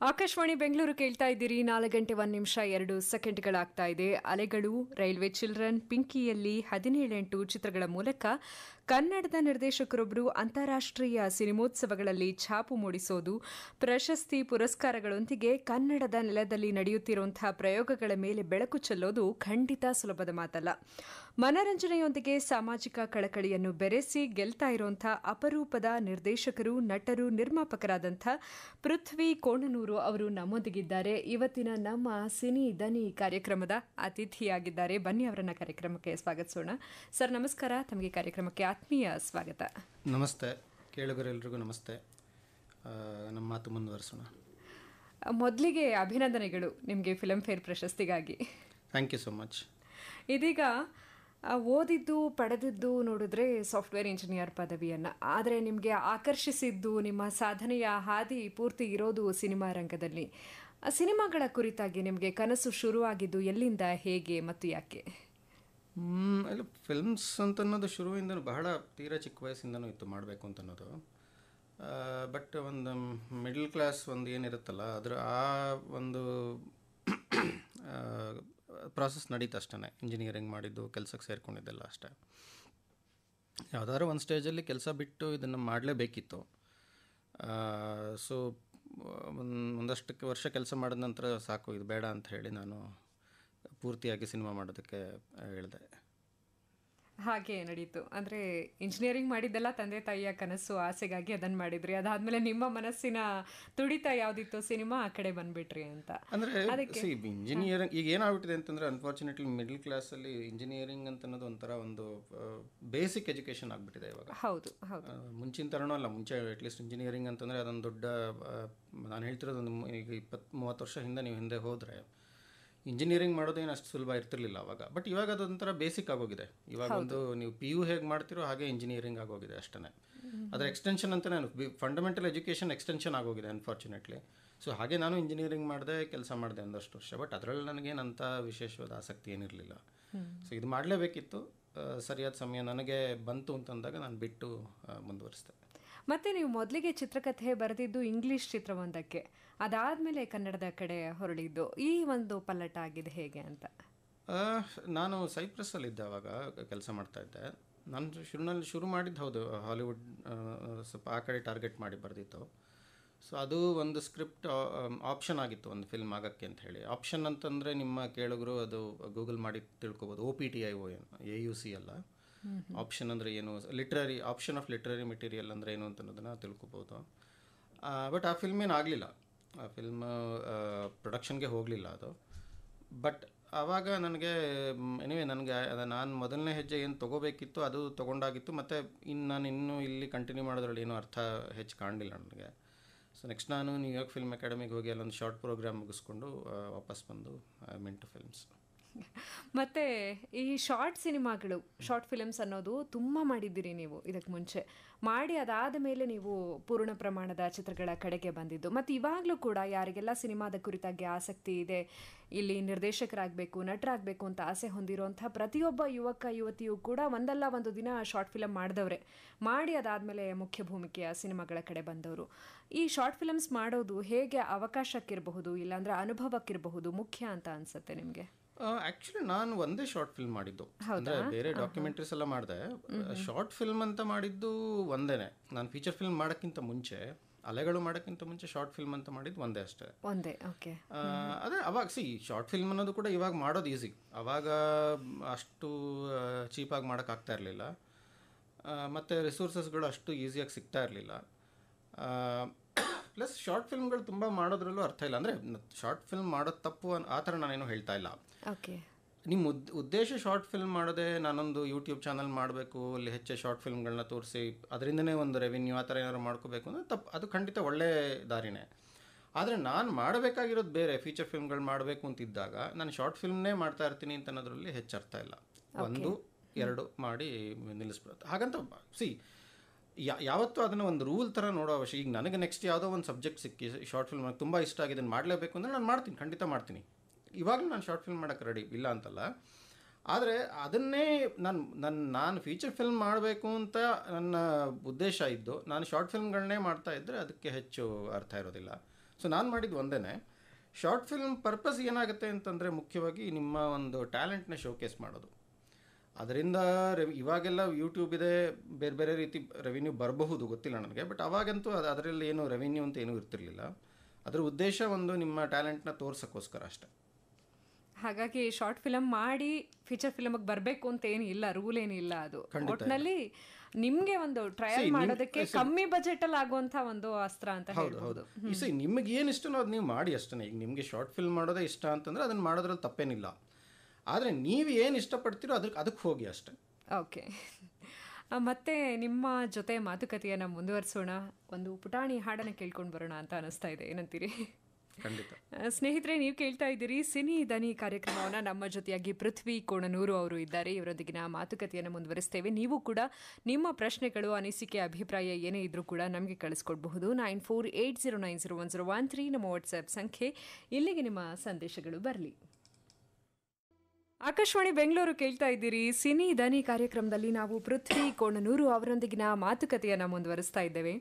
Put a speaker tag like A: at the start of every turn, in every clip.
A: ಆಕಾಶವಾಣಿ ಬೆಂಗಳೂರು ಕೇಳ್ತಾ ಇದ್ದೀರಿ. 4:01:02 ಇದೆ. ಅಲೆಗಳು, ರೈಲ್ವೆ ಚಿಲ್ಡ್ರನ್, ಪಿಂಕಿಯಲ್ಲಿ 17 ಚಿತ್ರಗಳ ಮೂಲಕ ಕನ್ನಡದ ನಿರ್ದೇಶಕರೊಬ್ಬರು ಅಂತಾರಾಷ್ಟ್ರೀಯ ಸಿನಿಮೋತ್ಸವಗಳಲ್ಲಿ ಛಾಪು ಮೂಡಿಸೋದು, ಪ್ರಶಸ್ತಿ ಪುರಸ್ಕಾರಗಳೊಂದಿಗೆ ಕನ್ನಡದ ನೆಲದಲ್ಲಿ ನಡೆಯುತ್ತಿರುವಂತಹ ಪ್ರಯೋಗಗಳ ಮೇಲೆ ಬೆಳಕು ಚೆಲ್ಲೋದು ಖಂಡಿತ ಸುಲಭದ ಮಾತಲ್ಲ. ಮನರಂಜನೆಯೊಂದಿಗೆ ಸಾಮಾಜಿಕ ಕಳಕಳಿಯನ್ನು ಬೆರೆಸಿ ಗೆಲ್ತಾ ಇರುವಂತಹ ಅಪರೂಪದ ನಿರ್ದೇಶಕರು, ನಟರು, ನಿರ್ಮಾಪಕರಾದಂಥ ಪೃಥ್ವಿ ಕೋಣನೂರು ಅವರು ನಮ್ಮೊಂದಿಗಿದ್ದಾರೆ. ಇವತ್ತಿನ ನಮ್ಮ ಸಿನಿ ದನಿ ಕಾರ್ಯಕ್ರಮದ ಅತಿಥಿಯಾಗಿದ್ದಾರೆ. ಬನ್ನಿ ಅವರನ್ನ ಕಾರ್ಯಕ್ರಮಕ್ಕೆ ಸ್ವಾಗತಿಸೋಣ. ಸರ್ ನಮಸ್ಕಾರ, ತಮಗೆ ಕಾರ್ಯಕ್ರಮಕ್ಕೆ ಆತ್ಮೀಯ ಸ್ವಾಗತ.
B: ನಮಸ್ತೆ ಕೇಳುಗರೆಲ್ಲರಿಗೂ ನಮಸ್ತೆ. ನಮ್ಮ ಮಾತು ಮುಂದುವರಿಸೋಣ.
A: ಮೊದಲಿಗೆ ಅಭಿನಂದನೆಗಳು ನಿಮಗೆ ಫಿಲ್ಮ್ ಫೇರ್ ಪ್ರಶಸ್ತಿಗಾಗಿ.
B: Thank you so much.
A: ಇದೀಗ ಓದಿದ್ದು ಪಡೆದಿದ್ದು ನೋಡಿದ್ರೆ ಸಾಫ್ಟ್ವೇರ್ ಇಂಜಿನಿಯರ್ ಪದವಿಯನ್ನು, ಆದರೆ ನಿಮಗೆ ಆಕರ್ಷಿಸಿದ್ದು ನಿಮ್ಮ ಸಾಧನೆಯ ಹಾದಿ ಪೂರ್ತಿ ಇರೋದು ಸಿನಿಮಾ ರಂಗದಲ್ಲಿ. ಸಿನಿಮಾಗಳ ಕುರಿತಾಗಿ ನಿಮಗೆ ಕನಸು ಶುರುವಾಗಿದ್ದು ಎಲ್ಲಿಂದ, ಹೇಗೆ ಮತ್ತು ಯಾಕೆ?
B: ಇಲ್ಲ, ಫಿಲ್ಮ್ಸ್ ಅಂತ ಅನ್ನೋದು ಶುರುವಿಂದನೂ ಬಹಳ ತೀರಾ ಚಿಕ್ಕ ವಯಸ್ಸಿಂದನೂ ಇತ್ತು ಮಾಡಬೇಕು ಅಂತ ಅನ್ನೋದು. ಬಟ್ ಒಂದು ಮಿಡಲ್ ಕ್ಲಾಸ್ ಒಂದು ಏನಿರುತ್ತಲ್ಲ ಅದರ ಆ ಒಂದು ಪ್ರಾಸೆಸ್ ನಡೀತು ಅಷ್ಟೇ. ಇಂಜಿನಿಯರಿಂಗ್ ಮಾಡಿದ್ದು, ಕೆಲಸಕ್ಕೆ ಸೇರ್ಕೊಂಡಿದ್ದೆಲ್ಲ ಅಷ್ಟೇ. ಯಾವುದಾದ್ರೂ ಒಂದು ಸ್ಟೇಜಲ್ಲಿ ಕೆಲಸ ಬಿಟ್ಟು ಇದನ್ನು ಮಾಡಲೇಬೇಕಿತ್ತು. ಸೊ ಒಂದಷ್ಟು ವರ್ಷ ಕೆಲಸ ಮಾಡಿದ ನಂತರ ಸಾಕು, ಇದು ಬೇಡ ಅಂತ ಹೇಳಿ ನಾನು ಪೂರ್ತಿಯಾಗಿ ಸಿನಿಮಾ ಮಾಡೋದಕ್ಕೆ ಹೇಳಿದೆ.
A: ಹಾಗೆ ನಡೀತು. ಅಂದರೆ ಇಂಜಿನಿಯರಿಂಗ್ ಮಾಡಿದ್ದೆಲ್ಲ ತಂದೆ ತಾಯಿಯ ಕನಸು, ಆಸೆಗಾಗಿ ಅದನ್ನು ಮಾಡಿದ್ರಿ. ಅದಾದಮೇಲೆ ನಿಮ್ಮ ಮನಸ್ಸಿನ ತುಡಿತ ಯಾವುದಿತ್ತು, ಸಿನಿಮಾ, ಆ ಕಡೆ ಬಂದುಬಿಟ್ರಿ ಅಂತ.
B: ಅಂದರೆ ಇಂಜಿನಿಯರಿಂಗ್ ಈಗ ಏನಾಗ್ಬಿಟ್ಟಿದೆ ಅಂತಂದರೆ, ಅನ್ಫಾರ್ಚುನೇಟ್ಲಿ ಮಿಡಲ್ ಕ್ಲಾಸಲ್ಲಿ ಇಂಜಿನಿಯರಿಂಗ್ ಅಂತ ಅನ್ನೋದು ಒಂಥರ ಒಂದು ಬೇಸಿಕ್ ಎಜುಕೇಷನ್ ಆಗಿಬಿಟ್ಟಿದೆ ಇವಾಗ.
A: ಹೌದು ಹೌದು.
B: ಮುಂಚಿನ ಥರನೂ ಅಲ್ಲ. ಮುಂಚೆ ಅಟ್ಲೀಸ್ಟ್ ಇಂಜಿನಿಯರಿಂಗ್ ಅಂತಂದರೆ ಅದೊಂದು ದೊಡ್ಡ, ನಾನು ಹೇಳ್ತಿರೋದು ಒಂದು ಈಗ 20-30 ವರ್ಷ ನೀವು ಹಿಂದೆ ಹೋದರೆ ಇಂಜಿನಿಯರಿಂಗ್ ಮಾಡೋದೇನು ಅಷ್ಟು ಸುಲಭ ಇರ್ತಿರ್ಲಿಲ್ಲ ಅವಾಗ. ಬಟ್ ಇವಾಗ ಅದೊಂಥರ ಬೇಸಿಕ್ ಆಗೋಗಿದೆ. ಇವಾಗ ಒಂದು ನೀವು PU ಹೇಗೆ ಮಾಡ್ತಿರೋ ಹಾಗೆ ಇಂಜಿನಿಯರಿಂಗ್ ಆಗೋಗಿದೆ ಅಷ್ಟೇ. ಅದರ ಎಕ್ಸ್ಟೆನ್ಷನ್ ಅಂತ ನಾನು ಫಂಡಮೆಂಟಲ್ ಎಜುಕೇಷನ್ ಎಕ್ಸ್ಟೆನ್ಷನ್ ಆಗೋಗಿದೆ ಅನ್ಫಾರ್ಚುನೇಟ್ಲಿ. ಸೊ ಹಾಗೆ ನಾನು ಇಂಜಿನಿಯರಿಂಗ್ ಮಾಡಿದೆ, ಕೆಲಸ ಮಾಡಿದೆ ಒಂದಷ್ಟು ವರ್ಷ. ಬಟ್ ಅದರಲ್ಲಿ ನನಗೇನಂತ ವಿಶೇಷವಾದ ಆಸಕ್ತಿ ಏನಿರಲಿಲ್ಲ. ಸೊ ಇದು ಮಾಡಲೇಬೇಕಿತ್ತು. ಸರಿಯಾದ ಸಮಯ ನನಗೆ ಬಂತು ಅಂತಂದಾಗ ನಾನು ಬಿಟ್ಟು ಮುಂದುವರಿಸಿದೆ.
A: ಮತ್ತು ನೀವು ಮೊದಲಿಗೆ ಚಿತ್ರಕಥೆ ಬರೆದಿದ್ದು ಇಂಗ್ಲಿಷ್ ಚಿತ್ರವೊಂದಕ್ಕೆ, ಅದಾದಮೇಲೆ ಕನ್ನಡದ ಕಡೆ ಹೊರಳಿದ್ದು, ಈ ಒಂದು ಪಲ್ಲಟ ಆಗಿದೆ ಹೇಗೆ ಅಂತ?
B: ನಾನು ಸೈಪ್ರಸ್ಸಲ್ಲಿದ್ದೆ, ಆವಾಗ ಕೆಲಸ ಮಾಡ್ತಾಯಿದ್ದೆ. ನಾನು ಶುರು ಮಾಡಿದ್ದು ಹೌದು ಹಾಲಿವುಡ್, ಸ್ವಲ್ಪ ಆ ಕಡೆ ಟಾರ್ಗೆಟ್ ಮಾಡಿ ಬರೆದಿತ್ತು. ಸೊ ಅದು ಒಂದು ಸ್ಕ್ರಿಪ್ಟ್ ಆಪ್ಷನ್ ಆಗಿತ್ತು ಒಂದು ಫಿಲ್ಮ್ ಆಗೋಕ್ಕೆ ಅಂತ ಹೇಳಿ. ಆಪ್ಷನ್ ಅಂತಂದರೆ ನಿಮ್ಮ ಕೇಳುಗರು ಅದು ಗೂಗಲ್ ಮಾಡಿ ತಿಳ್ಕೊಬೋದು. OPTION, AUC ಅಲ್ಲ. ಆಪ್ಷನ್ ಅಂದರೆ ಏನು, literary option of literary material ಅಂದರೆ ಏನು ಅಂತ ಅನ್ನೋದನ್ನು ತಿಳ್ಕೊಬೋದು. ಬಟ್ ಆ ಫಿಲ್ಮ್ ಏನು ಆಗಲಿಲ್ಲ. ಆ ಫಿಲ್ಮ್ ಪ್ರೊಡಕ್ಷನ್ಗೆ ಹೋಗಲಿಲ್ಲ ಅದು. ಬಟ್ ಆವಾಗ ನನಗೆ ನನಗೆ ನಾನು ಮೊದಲನೇ ಹೆಜ್ಜೆ ಏನು ತೊಗೋಬೇಕಿತ್ತು ಅದು ತೊಗೊಂಡಾಗಿತ್ತು. ಮತ್ತು ನಾನು ಇನ್ನೂ ಇಲ್ಲಿ ಕಂಟಿನ್ಯೂ ಮಾಡೋದ್ರಲ್ಲಿ ಏನೂ ಅರ್ಥ ಹೆಚ್ಚು ಕಾಣಲಿಲ್ಲ ನನಗೆ. ಸೊ ನೆಕ್ಸ್ಟ್ ನಾನು ನ್ಯೂಯಾರ್ಕ್ ಫಿಲ್ಮ್ ಅಕಾಡೆಮಿಗೆ ಹೋಗಿ ಅಲ್ಲೊಂದು ಶಾರ್ಟ್ ಪ್ರೋಗ್ರಾಮ್ ಮುಗಿಸ್ಕೊಂಡು ವಾಪಸ್ ಬಂದು ಐ ಮೆಂಟ್ ಟು ಫಿಲ್ಮ್ಸ್.
A: ಮತ್ತು ಈ ಶಾರ್ಟ್ ಸಿನಿಮಾಗಳು, ಶಾರ್ಟ್ ಫಿಲಮ್ಸ್ ಅನ್ನೋದು ತುಂಬ ಮಾಡಿದ್ದೀರಿ ನೀವು ಇದಕ್ಕೆ ಮುಂಚೆ. ಮಾಡಿ ಅದಾದ ಮೇಲೆ ನೀವು ಪೂರ್ಣ ಪ್ರಮಾಣದ ಚಿತ್ರಗಳ ಕಡೆಗೆ ಬಂದಿದ್ದು. ಮತ್ತು ಇವಾಗಲೂ ಕೂಡ ಯಾರಿಗೆಲ್ಲ ಸಿನಿಮಾದ ಕುರಿತಾಗಿ ಆಸಕ್ತಿ ಇದೆ, ಇಲ್ಲಿ ನಿರ್ದೇಶಕರಾಗಬೇಕು, ನಟರಾಗಬೇಕು ಅಂತ ಆಸೆ ಹೊಂದಿರುವಂಥ ಪ್ರತಿಯೊಬ್ಬ ಯುವಕ ಯುವತಿಯು ಕೂಡ ಒಂದಲ್ಲ ಒಂದು ದಿನ ಶಾರ್ಟ್ ಫಿಲಮ್ ಮಾಡಿದವ್ರೆ. ಮಾಡಿ ಅದಾದಮೇಲೆ ಮುಖ್ಯ ಭೂಮಿಕೆಯ ಸಿನಿಮಾಗಳ ಕಡೆ ಬಂದವರು. ಈ ಶಾರ್ಟ್ ಫಿಲಮ್ಸ್ ಮಾಡೋದು ಹೇಗೆ ಅವಕಾಶಕ್ಕಿರಬಹುದು, ಇಲ್ಲಾಂದರೆ ಅನುಭವಕ್ಕಿರಬಹುದು, ಮುಖ್ಯ ಅಂತ ಅನಿಸುತ್ತೆ ನಿಮಗೆ?
B: ಆ್ಯಕ್ಚುಲಿ ನಾನು ಒಂದೇ ಶಾರ್ಟ್ ಫಿಲ್ಮ್ ಮಾಡಿದ್ದು. ಅಂದರೆ ಬೇರೆ ಡಾಕ್ಯುಮೆಂಟ್ರೀಸ್ ಎಲ್ಲ ಮಾಡಿದೆ. ಶಾರ್ಟ್ ಫಿಲ್ಮ್ ಅಂತ ಮಾಡಿದ್ದು ಒಂದೇನೆ. ನಾನು ಫೀಚರ್ ಫಿಲ್ಮ್ ಮಾಡೋಕ್ಕಿಂತ ಮುಂಚೆ, ಅಲೆಗಳು ಮಾಡೋಕ್ಕಿಂತ ಮುಂಚೆ ಶಾರ್ಟ್ ಫಿಲ್ಮ್ ಅಂತ ಮಾಡಿದ್ದು ಒಂದೇ ಅಷ್ಟೇ.
A: ಒಂದೇ. ಓಕೆ.
B: ಅದೇ ಅವಾಗ ಶಾರ್ಟ್ ಫಿಲ್ಮ್ ಅನ್ನೋದು ಕೂಡ ಇವಾಗ ಮಾಡೋದು ಈಸಿ. ಅವಾಗ ಅಷ್ಟು ಚೀಪಾಗಿ ಮಾಡೋಕ್ಕಾಗ್ತಾ ಇರಲಿಲ್ಲ. ಮತ್ತು ರಿಸೋರ್ಸಸ್ಗಳು ಅಷ್ಟು ಈಸಿಯಾಗಿ ಸಿಗ್ತಾ ಇರಲಿಲ್ಲ. ಪ್ಲಸ್ ಶಾರ್ಟ್ ಫಿಲ್ಮ್ಗಳು ತುಂಬ ಮಾಡೋದ್ರಲ್ಲೂ ಅರ್ಥ ಇಲ್ಲ. ಅಂದರೆ ಶಾರ್ಟ್ ಫಿಲ್ಮ್ ಮಾಡೋದು ತಪ್ಪು ಆ ಥರ ನಾನೇನು ಹೇಳ್ತಾ ಇಲ್ಲ.
A: ಓಕೆ.
B: ನಿಮ್ಮ ಉದ್ದೇಶ ಶಾರ್ಟ್ ಫಿಲ್ಮ್ ಮಾಡೋದೇ ನಾನೊಂದು ಯೂಟ್ಯೂಬ್ ಚಾನಲ್ ಮಾಡಬೇಕು, ಅಲ್ಲಿ ಹೆಚ್ಚು ಶಾರ್ಟ್ ಫಿಲ್ಮ್ಗಳನ್ನ ತೋರಿಸಿ ಅದರಿಂದನೇ ಒಂದು ರೆವಿನ್ಯೂ ಆ ಥರ ಏನಾದ್ರು ಮಾಡ್ಕೋಬೇಕು ಅಂದರೆ ತಪ್ಪು. ಅದು ಖಂಡಿತ ಒಳ್ಳೆ ದಾರಿನೇ. ಆದರೆ ನಾನು ಮಾಡಬೇಕಾಗಿರೋದು ಬೇರೆ, ಫೀಚರ್ ಫಿಲ್ಮ್ಗಳು ಮಾಡಬೇಕು ಅಂತಿದ್ದಾಗ ನಾನು ಶಾರ್ಟ್ ಫಿಲ್ಮ್ನೇ ಮಾಡ್ತಾ ಇರ್ತೀನಿ ಅಂತ ಅನ್ನೋದ್ರಲ್ಲಿ ಹೆಚ್ಚು ಅರ್ಥ ಇಲ್ಲ. 1-2 ಮಾಡಿ ನಿಲ್ಲಿಸ್ಬಿಡುತ್ತೆ. ಹಾಗಂತ ಯಾವತ್ತೂ ಅದನ್ನು ಒಂದು ರೂಲ್ ಥರ ನೋಡೋ ಅವಶ್ಯ. ಈಗ ನನಗೆ ನೆಕ್ಸ್ಟ್ ಯಾವುದೋ ಒಂದು ಸಬ್ಜೆಕ್ಟ್ ಸಿಕ್ಕಿ ಶಾರ್ಟ್ ಫಿಲ್ಮ್ ನನಗೆ ತುಂಬ ಇಷ್ಟ ಆಗಿದೆ, ಮಾಡಲೇಬೇಕು ಅಂದರೆ ನಾನು ಮಾಡ್ತೀನಿ, ಖಂಡಿತ ಮಾಡ್ತೀನಿ. ಇವಾಗಲೂ ನಾನು ಶಾರ್ಟ್ ಫಿಲ್ಮ್ ಮಾಡೋಕ್ಕೆ ರೆಡಿ ಇಲ್ಲ ಅಂತಲ್ಲ. ಆದರೆ ಅದನ್ನೇ ನಾನು ಫೀಚರ್ ಫಿಲ್ಮ್ ಮಾಡಬೇಕು ಅಂತ ನನ್ನ ಉದ್ದೇಶ ಇದ್ದು ನಾನು ಶಾರ್ಟ್ ಫಿಲ್ಮ್ಗಳನ್ನೇ ಮಾಡ್ತಾ ಇದ್ದರೆ ಅದಕ್ಕೆ ಹೆಚ್ಚು ಅರ್ಥ ಇರೋದಿಲ್ಲ. ಸೊ ನಾನು ಮಾಡಿದ್ದು ಒಂದೇ. ಶಾರ್ಟ್ ಫಿಲ್ಮ್ ಪರ್ಪಸ್ ಏನಾಗುತ್ತೆ ಅಂತಂದರೆ ಮುಖ್ಯವಾಗಿ ನಿಮ್ಮ ಒಂದು ಟ್ಯಾಲೆಂಟ್ನ ಶೋಕೇಸ್ ಮಾಡೋದು. ಅದರಿಂದ ಇವಾಗೆಲ್ಲ ಯೂಟ್ಯೂಬ್ ಇದೆ, ಬೇರೆ ಬೇರೆ ರೀತಿ ರೆವಿನ್ಯೂ ಬರಬಹುದು, ಗೊತ್ತಿಲ್ಲ ನನಗೆ. ಬಟ್ ಅವಾಗಂತೂ ಅದರಲ್ಲಿ ಏನು ರೆವಿನ್ಯೂ ಅಂತ ಏನೂ ಇರ್ತಿರ್ಲಿಲ್ಲ. ಅದರ ಉದ್ದೇಶ ಒಂದು ನಿಮ್ಮ ಟ್ಯಾಲೆಂಟ್ನ ತೋರ್ಸೋಕ್ಕೋಸ್ಕರ ಅಷ್ಟೆ.
A: ಹಾಗಾಗಿ ಶಾರ್ಟ್ ಫಿಲಮ್ ಮಾಡಿ ಫೀಚರ್ ಫಿಲಮ್ಗೆ ಬರಬೇಕು ಅಂತ ಏನು ಇಲ್ಲ, ರೂಲ್ ಏನಿಲ್ಲ. ಅದು ಒಟ್ಟಿನಲ್ಲಿ ನಿಮಗೆ ಒಂದು ಟ್ರಯಲ್ ಮಾಡೋದಕ್ಕೆ ಕಮ್ಮಿ ಬಜೆಟಲ್ಲಿ ಆಗುವಂಥ ಒಂದು ಅಸ್ತ್ರ ಅಂತ ಹೇಳ್ಬೋದು.
B: ನಿಮಗೆ ಏನು ಇಷ್ಟನೋ ಅದು ನೀವು ಮಾಡಿ ಅಷ್ಟೇ. ಈಗ ನಿಮಗೆ ಶಾರ್ಟ್ ಫಿಲ್ಮ್ ಮಾಡೋದೇ ಇಷ್ಟ ಅಂತಂದರೆ ಅದನ್ನು ಮಾಡೋದ್ರಲ್ಲಿ ತಪ್ಪೇನಿಲ್ಲ. ಆದರೆ ನೀವು ಏನು ಇಷ್ಟಪಡ್ತೀರೋ ಅದಕ್ಕೆ ಹೋಗಿ ಅಷ್ಟೆ.
A: ಓಕೆ, ಮತ್ತೆ ನಿಮ್ಮ ಜೊತೆ ಮಾತುಕತೆಯನ್ನು ಮುಂದುವರಿಸೋಣ. ಒಂದು ಪುಟಾಣಿ ಹಾಡನ್ನು ಕೇಳ್ಕೊಂಡು ಬರೋಣ ಅಂತ ಅನಿಸ್ತಾ ಇದೆ, ಏನಂತೀರಿ?
B: ಖಂಡಿತ.
A: ಸ್ನೇಹಿತರೆ, ನೀವು ಕೇಳ್ತಾ ಇದ್ದೀರಿ ಸಿನಿ ದನಿ ಕಾರ್ಯಕ್ರಮವನ್ನು. ನಮ್ಮ ಜೊತೆಯಾಗಿ ಪೃಥ್ವಿ ಕೋಣನೂರು ಅವರು ಇದ್ದಾರೆ. ಇವರೊಂದಿಗಿನ ಮಾತುಕತೆಯನ್ನು ಮುಂದುವರಿಸ್ತೇವೆ. ನೀವು ಕೂಡ ನಿಮ್ಮ ಪ್ರಶ್ನೆಗಳು, ಅನಿಸಿಕೆ, ಅಭಿಪ್ರಾಯ ಏನೇ ಇದ್ರೂ ಕೂಡ ನಮಗೆ ಕಳಿಸ್ಕೊಡ್ಬಹುದು. 9480901013 ನಮ್ಮ ವಾಟ್ಸ್ಆ್ಯಪ್ ಸಂಖ್ಯೆ. ಇಲ್ಲಿಗೆ ನಿಮ್ಮ ಸಂದೇಶಗಳು ಬರಲಿ. ಆಕಾಶವಾಣಿ ಬೆಂಗಳೂರು ಕೇಳ್ತಾ ಇದ್ದೀರಿ. ಸಿನಿ ದನಿ ಕಾರ್ಯಕ್ರಮದಲ್ಲಿ ನಾವು ಪೃಥ್ವಿ ಕೋಣನೂರು ಅವರೊಂದಿಗಿನ ಮಾತುಕತೆಯನ್ನು ಮುಂದುವರಿಸ್ತಾ ಇದ್ದೇವೆ.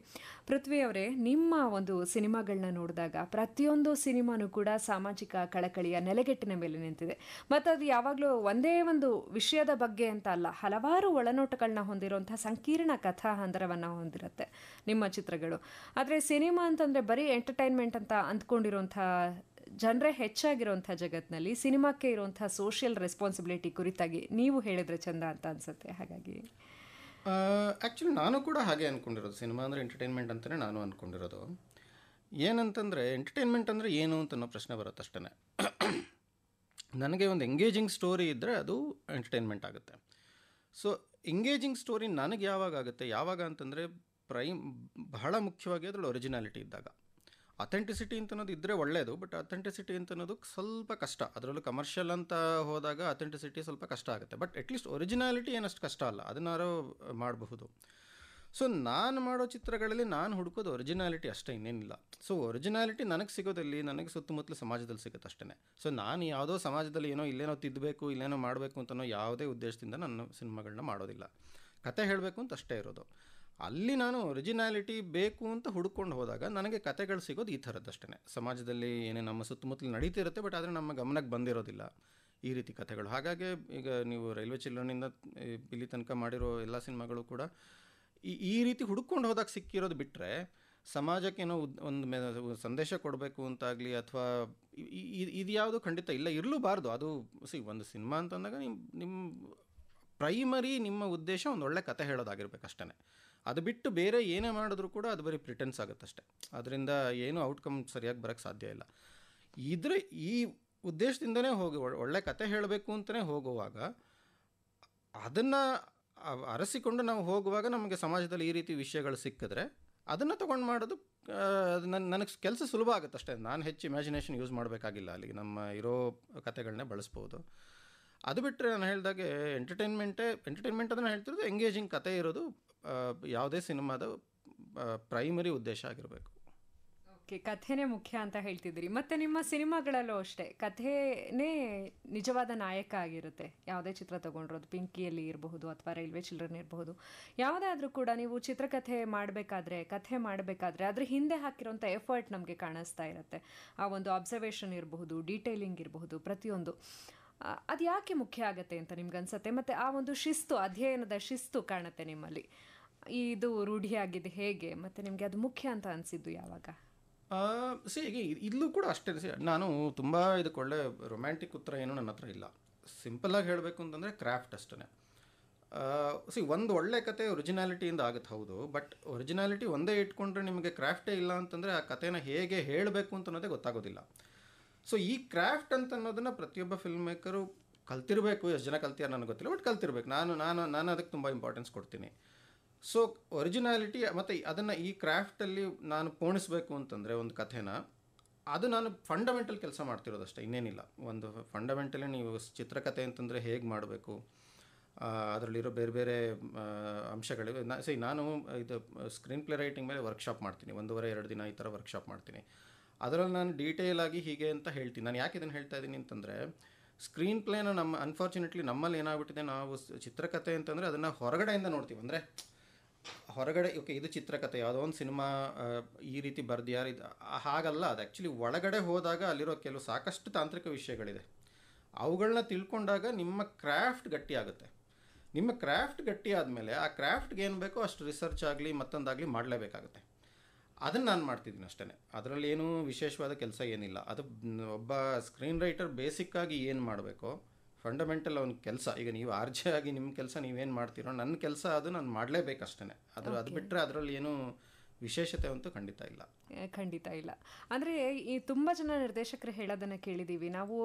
A: ಪೃಥ್ವಿ ಅವರೇ, ನಿಮ್ಮ ಒಂದು ಸಿನಿಮಾಗಳನ್ನ ನೋಡಿದಾಗ ಪ್ರತಿಯೊಂದು ಸಿನಿಮಾನೂ ಕೂಡ ಸಾಮಾಜಿಕ ಕಳಕಳಿಯ ನೆಲೆಗಟ್ಟಿನ ಮೇಲೆ ನಿಂತಿದೆ. ಮತ್ತು ಅದು ಯಾವಾಗಲೂ ಒಂದೇ ಒಂದು ವಿಷಯದ ಬಗ್ಗೆ ಅಂತ ಅಲ್ಲ, ಹಲವಾರು ಒಳನೋಟಗಳನ್ನ ಹೊಂದಿರುವಂಥ ಸಂಕೀರ್ಣ ಕಥಾ ಹಂದರವನ್ನು ಹೊಂದಿರುತ್ತೆ ನಿಮ್ಮ ಚಿತ್ರಗಳು. ಆದರೆ ಸಿನಿಮಾ ಅಂತಂದರೆ ಬರೀ ಎಂಟರ್ಟೈನ್ಮೆಂಟ್ ಅಂತ ಅಂದ್ಕೊಂಡಿರುವಂಥ ಜನರೇ ಹೆಚ್ಚಾಗಿರುವಂಥ ಜಗತ್ತಿನಲ್ಲಿ ಸಿನಿಮಾಕ್ಕೆ ಇರುವಂಥ ಸೋಷಿಯಲ್ ರೆಸ್ಪಾನ್ಸಿಬಿಲಿಟಿ ಕುರಿತಾಗಿ ನೀವು ಹೇಳಿದ್ರೆ ಚಂದ ಅಂತ ಅನ್ಸುತ್ತೆ. ಹಾಗಾಗಿ
B: ಆ್ಯಕ್ಚುಲಿ ನಾನು ಕೂಡ ಹಾಗೆ ಅಂದ್ಕೊಂಡಿರೋದು. ಸಿನಿಮಾ ಅಂದರೆ ಎಂಟರ್ಟೈನ್ಮೆಂಟ್ ಅಂತಲೇ ನಾನು ಅಂದ್ಕೊಂಡಿರೋದು. ಏನಂತಂದರೆ ಎಂಟರ್ಟೈನ್ಮೆಂಟ್ ಅಂದರೆ ಏನು ಅಂತ ಅನ್ನೋ ಪ್ರಶ್ನೆ ಬರುತ್ತೆ ಅಷ್ಟೇ. ನನಗೆ ಒಂದು ಎಂಗೇಜಿಂಗ್ ಸ್ಟೋರಿ ಇದ್ದರೆ ಅದು ಎಂಟರ್ಟೈನ್ಮೆಂಟ್ ಆಗುತ್ತೆ. ಸೊ ಎಂಗೇಜಿಂಗ್ ಸ್ಟೋರಿ ನನಗೆ ಯಾವಾಗ ಅಂತಂದರೆ ಬಹಳ ಮುಖ್ಯವಾಗಿ ಅದರಲ್ಲಿ ಒರಿಜಿನಾಲಿಟಿ ಇದ್ದಾಗ. ಅಥೆಂಟಿಸಿಟಿ ಅಂತ ಅನ್ನೋದು ಇದ್ದರೆ ಒಳ್ಳೆಯದು, ಬಟ್ ಅಥೆಂಟಿಸಿಟಿ ಅಂತ ಅನ್ನೋದು ಸ್ವಲ್ಪ ಕಷ್ಟ. ಅದರಲ್ಲೂ ಕಮರ್ಷಿಯಲ್ ಅಂತ ಹೋದಾಗ ಅಥೆಂಟಿಸಿಟಿ ಸ್ವಲ್ಪ ಕಷ್ಟ ಆಗುತ್ತೆ. ಬಟ್ ಅಟ್ಲೀಸ್ಟ್ ಒರಿಜಿನಾಲಿಟಿ ಏನಷ್ಟು ಕಷ್ಟ ಅಲ್ಲ, ಅದನ್ನಾರು ಮಾಡಬಹುದು. ಸೊ ನಾನು ಮಾಡೋ ಚಿತ್ರಗಳಲ್ಲಿ ನಾನು ಹುಡುಕೋದು ಒರಿಜಿನಾಲಿಟಿ ಅಷ್ಟೇ, ಇನ್ನೇನಿಲ್ಲ. ಸೊ ಒರಿಜಿನಾಲಿಟಿ ನನಗೆ ಸಿಗೋದಲ್ಲಿ ನನಗೆ ಸುತ್ತಮುತ್ತಲು ಸಮಾಜದಲ್ಲಿ ಸಿಗುತ್ತೆ ಅಷ್ಟೇ. ಸೊ ನಾನು ಯಾವುದೋ ಸಮಾಜದಲ್ಲಿ ಇಲ್ಲೇನೋ ತಿದ್ದಬೇಕು, ಇಲ್ಲೇನೋ ಮಾಡಬೇಕು ಅಂತನೋ ಯಾವುದೇ ಉದ್ದೇಶದಿಂದ ನನ್ನ ಸಿನಿಮಾಗಳನ್ನ ಮಾಡೋದಿಲ್ಲ. ಕತೆ ಹೇಳಬೇಕು ಅಂತ ಅಷ್ಟೇ ಇರೋದು. ಅಲ್ಲಿ ನಾನು ಒರಿಜಿನಾಲಿಟಿ ಬೇಕು ಅಂತ ಹುಡ್ಕೊಂಡು ಹೋದಾಗ ನನಗೆ ಕತೆಗಳು ಸಿಗೋದು ಈ ಥರದ್ದಷ್ಟೇ. ಸಮಾಜದಲ್ಲಿ ಏನೇ ನಮ್ಮ ಸುತ್ತಮುತ್ತಲು ನಡೀತಿರುತ್ತೆ, ಬಟ್ ಆದರೆ ನಮ್ಮ ಗಮನಕ್ಕೆ ಬಂದಿರೋದಿಲ್ಲ ಈ ರೀತಿ ಕಥೆಗಳು. ಹಾಗಾಗಿ ಈಗ ನೀವು ರೈಲ್ವೆ ಚಿಲ್ಡ್ರನ್ನಿಂದ ಇಲ್ಲಿ ತನಕ ಮಾಡಿರೋ ಎಲ್ಲ ಸಿನಿಮಾಗಳು ಕೂಡ ಈ ರೀತಿ ಹುಡ್ಕೊಂಡು ಹೋದಾಗ ಸಿಕ್ಕಿರೋದು ಬಿಟ್ಟರೆ, ಸಮಾಜಕ್ಕೆ ಏನೋ ಒಂದು ಸಂದೇಶ ಕೊಡಬೇಕು ಅಂತಾಗಲಿ ಅಥವಾ ಇದು ಯಾವುದು ಖಂಡಿತ ಇಲ್ಲ, ಇರಲೂಬಾರ್ದು. ಅದು ಒಂದು ಸಿನಿಮಾ ಅಂತಂದಾಗ ನಿಮ್ಮ ಪ್ರೈಮರಿ ನಿಮ್ಮ ಉದ್ದೇಶ ಒಂದು ಒಳ್ಳೆ ಕತೆ ಹೇಳೋದಾಗಿರ್ಬೇಕು ಅಷ್ಟೇ. ಅದು ಬಿಟ್ಟು ಬೇರೆ ಏನೇ ಮಾಡಿದ್ರೂ ಕೂಡ ಅದು ಬರೀ ಪ್ರಿಟೆನ್ಸ್ ಆಗುತ್ತಷ್ಟೆ. ಅದರಿಂದ ಏನೂ ಔಟ್ಕಮ್ ಸರಿಯಾಗಿ ಬರೋಕ್ಕೆ ಸಾಧ್ಯ ಇಲ್ಲ. ಈ ಉದ್ದೇಶದಿಂದನೇ ಒಳ್ಳೆ ಕತೆ ಹೇಳಬೇಕು ಅಂತಲೇ ಹೋಗುವಾಗ ಅದನ್ನು ಅರಸಿಕೊಂಡು ನಾವು ಹೋಗುವಾಗ ನಮಗೆ ಸಮಾಜದಲ್ಲಿ ಈ ರೀತಿ ವಿಷಯಗಳು ಸಿಕ್ಕಿದ್ರೆ ಅದನ್ನು ತೊಗೊಂಡು ಮಾಡೋದು ನನಗೆ ಕೆಲಸ ಸುಲಭ ಆಗುತ್ತೆ ಅಷ್ಟೇ. ನಾನು ಹೆಚ್ಚು ಇಮ್ಯಾಜಿನೇಷನ್ ಯೂಸ್ ಮಾಡಬೇಕಾಗಿಲ್ಲ, ಅಲ್ಲಿಗೆ ನಮ್ಮ ಇರೋ ಕತೆಗಳನ್ನೇ ಬಳಸ್ಬೋದು. ಅದು ಬಿಟ್ಟರೆ ನಾನು ಹೇಳಿದಾಗೆ ಎಂಟರ್ಟೈನ್ಮೆಂಟ್ ಅದನ್ನು ಹೇಳ್ತಿರೋದು ಎಂಗೇಜಿಂಗ್ ಕತೆ ಇರೋದು ಯಾವುದೇ ಸಿನಿಮಾದ ಪ್ರೈಮರಿ ಉದ್ದೇಶ ಆಗಿರಬೇಕು.
A: ಓಕೆ, ಕಥೆನೇ ಮುಖ್ಯ ಅಂತ ಹೇಳ್ತಿದ್ದೀರಿ. ಮತ್ತು ನಿಮ್ಮ ಸಿನಿಮಾಗಳಲ್ಲೂ ಅಷ್ಟೇ ಕಥೆನೇ ನಿಜವಾದ ನಾಯಕ ಆಗಿರುತ್ತೆ. ಯಾವುದೇ ಚಿತ್ರ ತೊಗೊಂಡಿರೋದು ಪಿಂಕಿಯಲ್ಲಿ ಇರಬಹುದು ಅಥವಾ ರೈಲ್ವೆ ಚಿಲ್ಡ್ರನ್ ಇರಬಹುದು, ಯಾವುದಾದ್ರೂ ಕೂಡ ನೀವು ಚಿತ್ರಕಥೆ ಮಾಡಬೇಕಾದ್ರೆ ಅದ್ರ ಹಿಂದೆ ಹಾಕಿರೋಂಥ ಎಫರ್ಟ್ ನಮಗೆ ಕಾಣಿಸ್ತಾ ಇರುತ್ತೆ. ಆ ಒಂದು ಅಬ್ಸರ್ವೇಷನ್ ಇರಬಹುದು, ಡೀಟೇಲಿಂಗ್ ಇರಬಹುದು, ಪ್ರತಿಯೊಂದು ಅದು ಯಾಕೆ ಮುಖ್ಯ ಆಗುತ್ತೆ ಅಂತ ನಿಮ್ಗೆ ಅನ್ಸುತ್ತೆ? ಮತ್ತು ಆ ಒಂದು ಶಿಸ್ತು, ಅಧ್ಯಯನದ ಶಿಸ್ತು ಕಾಣುತ್ತೆ ನಿಮ್ಮಲ್ಲಿ, ಇದು ರೂಢಿಯಾಗಿದೆ ಹೇಗೆ? ಮತ್ತು ನಿಮಗೆ ಅದು ಮುಖ್ಯ ಅಂತ ಅನಿಸಿದ್ದು ಯಾವಾಗ?
B: ಈಗ ಇಲ್ಲೂ ಕೂಡ ಅಷ್ಟೇ. ನಾನು ತುಂಬ ಇದಕ್ಕೆ ಒಳ್ಳೆ ರೊಮ್ಯಾಂಟಿಕ್ ಉತ್ತರ ಏನೂ ನನ್ನ ಹತ್ರ ಇಲ್ಲ. ಸಿಂಪಲ್ಲಾಗಿ ಹೇಳಬೇಕು ಅಂತಂದರೆ ಕ್ರಾಫ್ಟ್ ಅಷ್ಟೇ. ಒಂದು ಒಳ್ಳೆ ಕತೆ ಒರಿಜಿನಾಲಿಟಿಯಿಂದ ಆಗುತ್ತೆ, ಹೌದು. ಬಟ್ ಒರಿಜಿನಾಲಿಟಿ ಒಂದೇ ಇಟ್ಕೊಂಡ್ರೆ ನಿಮಗೆ ಕ್ರಾಫ್ಟೇ ಇಲ್ಲ ಅಂತಂದರೆ ಆ ಕಥೆನ ಹೇಗೆ ಹೇಳಬೇಕು ಅಂತ ಅನ್ನೋದೇ ಗೊತ್ತಾಗೋದಿಲ್ಲ. ಸೊ ಈ ಕ್ರಾಫ್ಟ್ ಅಂತ ಅನ್ನೋದನ್ನು ಪ್ರತಿಯೊಬ್ಬ ಫಿಲ್ಮ್ ಮೇಕರು ಕಲ್ತಿರಬೇಕು. ಎಷ್ಟು ಜನ ಕಲ್ತಿಯಾರು ನನಗೆ ಗೊತ್ತಿಲ್ಲ, ಬಟ್ ಕಲ್ತಿರ್ಬೇಕು. ನಾನು ಅದಕ್ಕೆ ತುಂಬ ಇಂಪಾರ್ಟೆನ್ಸ್ ಕೊಡ್ತೀನಿ. ಸೊ ಒರಿಜಿನಾಲಿಟಿ ಮತ್ತು ಅದನ್ನು ಈ ಕ್ರಾಫ್ಟಲ್ಲಿ ನಾನು ಪೋಣಿಸ್ಬೇಕು ಅಂತಂದರೆ ಒಂದು ಕಥೆನ, ಅದು ನಾನು ಫಂಡಮೆಂಟಲ್ ಕೆಲಸ ಮಾಡ್ತಿರೋದಷ್ಟೇ, ಇನ್ನೇನಿಲ್ಲ. ಒಂದು ಫಂಡಮೆಂಟಲಿ ನೀವು ಚಿತ್ರಕಥೆ ಅಂತಂದರೆ ಹೇಗೆ ಮಾಡಬೇಕು, ಅದರಲ್ಲಿರೋ ಬೇರೆ ಬೇರೆ ಅಂಶಗಳಿವೆ. ನಾನು ಇದು ಸ್ಕ್ರೀನ್ ಪ್ಲೇ ರೈಟಿಂಗ್ ಮೇಲೆ ವರ್ಕ್ಶಾಪ್ ಮಾಡ್ತೀನಿ, 1.5-2 ದಿನ ಈ ಥರ ವರ್ಕ್ಶಾಪ್ ಮಾಡ್ತೀನಿ. ಅದರಲ್ಲಿ ನಾನು ಡೀಟೇಲ್ ಆಗಿ ಹೀಗೆ ಅಂತ ಹೇಳ್ತೀನಿ. ನಾನು ಯಾಕೆ ಇದನ್ನು ಹೇಳ್ತಾ ಇದ್ದೀನಿ ಅಂತಂದರೆ, ಸ್ಕ್ರೀನ್ ಪ್ಲೇನ ಅನ್ಫಾರ್ಚುನೇಟ್ಲಿ ನಮ್ಮಲ್ಲಿ ಏನಾಗ್ಬಿಟ್ಟಿದೆ, ನಾವು ಚಿತ್ರಕಥೆ ಅಂತಂದರೆ ಅದನ್ನು ಹೊರಗಡೆಯಿಂದ ನೋಡ್ತೀವಿ. ಅಂದರೆ ಹೊರಗಡೆ ಓಕೆ ಇದು ಚಿತ್ರಕಥೆ ಯಾವುದೋ ಒಂದು ಸಿನಿಮಾ ಈ ರೀತಿ ಬರ್ದ್ಯಾರು ಇದು ಹಾಗಲ್ಲ. ಅದು ಆ್ಯಕ್ಚುಲಿ ಒಳಗಡೆ ಹೋದಾಗ ಅಲ್ಲಿರೋ ಕೆಲವು ಸಾಕಷ್ಟು ತಾಂತ್ರಿಕ ವಿಷಯಗಳಿದೆ. ಅವುಗಳನ್ನ ತಿಳ್ಕೊಂಡಾಗ ನಿಮ್ಮ ಕ್ರಾಫ್ಟ್ ಗಟ್ಟಿ ಆಗುತ್ತೆ. ನಿಮ್ಮ ಕ್ರಾಫ್ಟ್ ಗಟ್ಟಿ ಆದಮೇಲೆ ಆ ಕ್ರಾಫ್ಟ್ಗೆ ಏನು ಬೇಕೋ ಅಷ್ಟು ರಿಸರ್ಚ್ ಆಗಲಿ ಮತ್ತೊಂದಾಗಲಿ ಮಾಡಲೇಬೇಕಾಗುತ್ತೆ. ಅದನ್ನು ನಾನು ಮಾಡ್ತಿದ್ದೀನಿ ಅಷ್ಟೇ. ಅದರಲ್ಲಿ ಏನೂ ವಿಶೇಷವಾದ ಕೆಲಸ ಏನಿಲ್ಲ. ಅದು ಒಬ್ಬ ಸ್ಕ್ರೀನ್ ರೈಟರ್ ಬೇಸಿಕ್ಕಾಗಿ ಏನು ಮಾಡಬೇಕೋ ಫಂಡಮೆಂಟಲ್ ಅವ್ನ ಕೆಲಸ. ಈಗ ನೀವು ಆರ್ಜೆ ಆಗಿ ನಿಮ್ಮ ಕೆಲಸ ನೀವೇನು ಮಾಡ್ತೀರೋ, ನನ್ನ ಕೆಲಸ ಅದು ನಾನು ಮಾಡಲೇಬೇಕಷ್ಟೇ. ಅದು ಬಿಟ್ಟರೆ ಅದರಲ್ಲಿ ಏನೂ ವಿಶೇಷತೆ ಅಂತೂ ಖಂಡಿತ ಇಲ್ಲ.
A: ಖಂಡಿತ ಇಲ್ಲ. ಅಂದರೆ ಈ ತುಂಬ ಜನ ನಿರ್ದೇಶಕರು ಹೇಳೋದನ್ನು ಕೇಳಿದ್ದೀವಿ, ನಾವು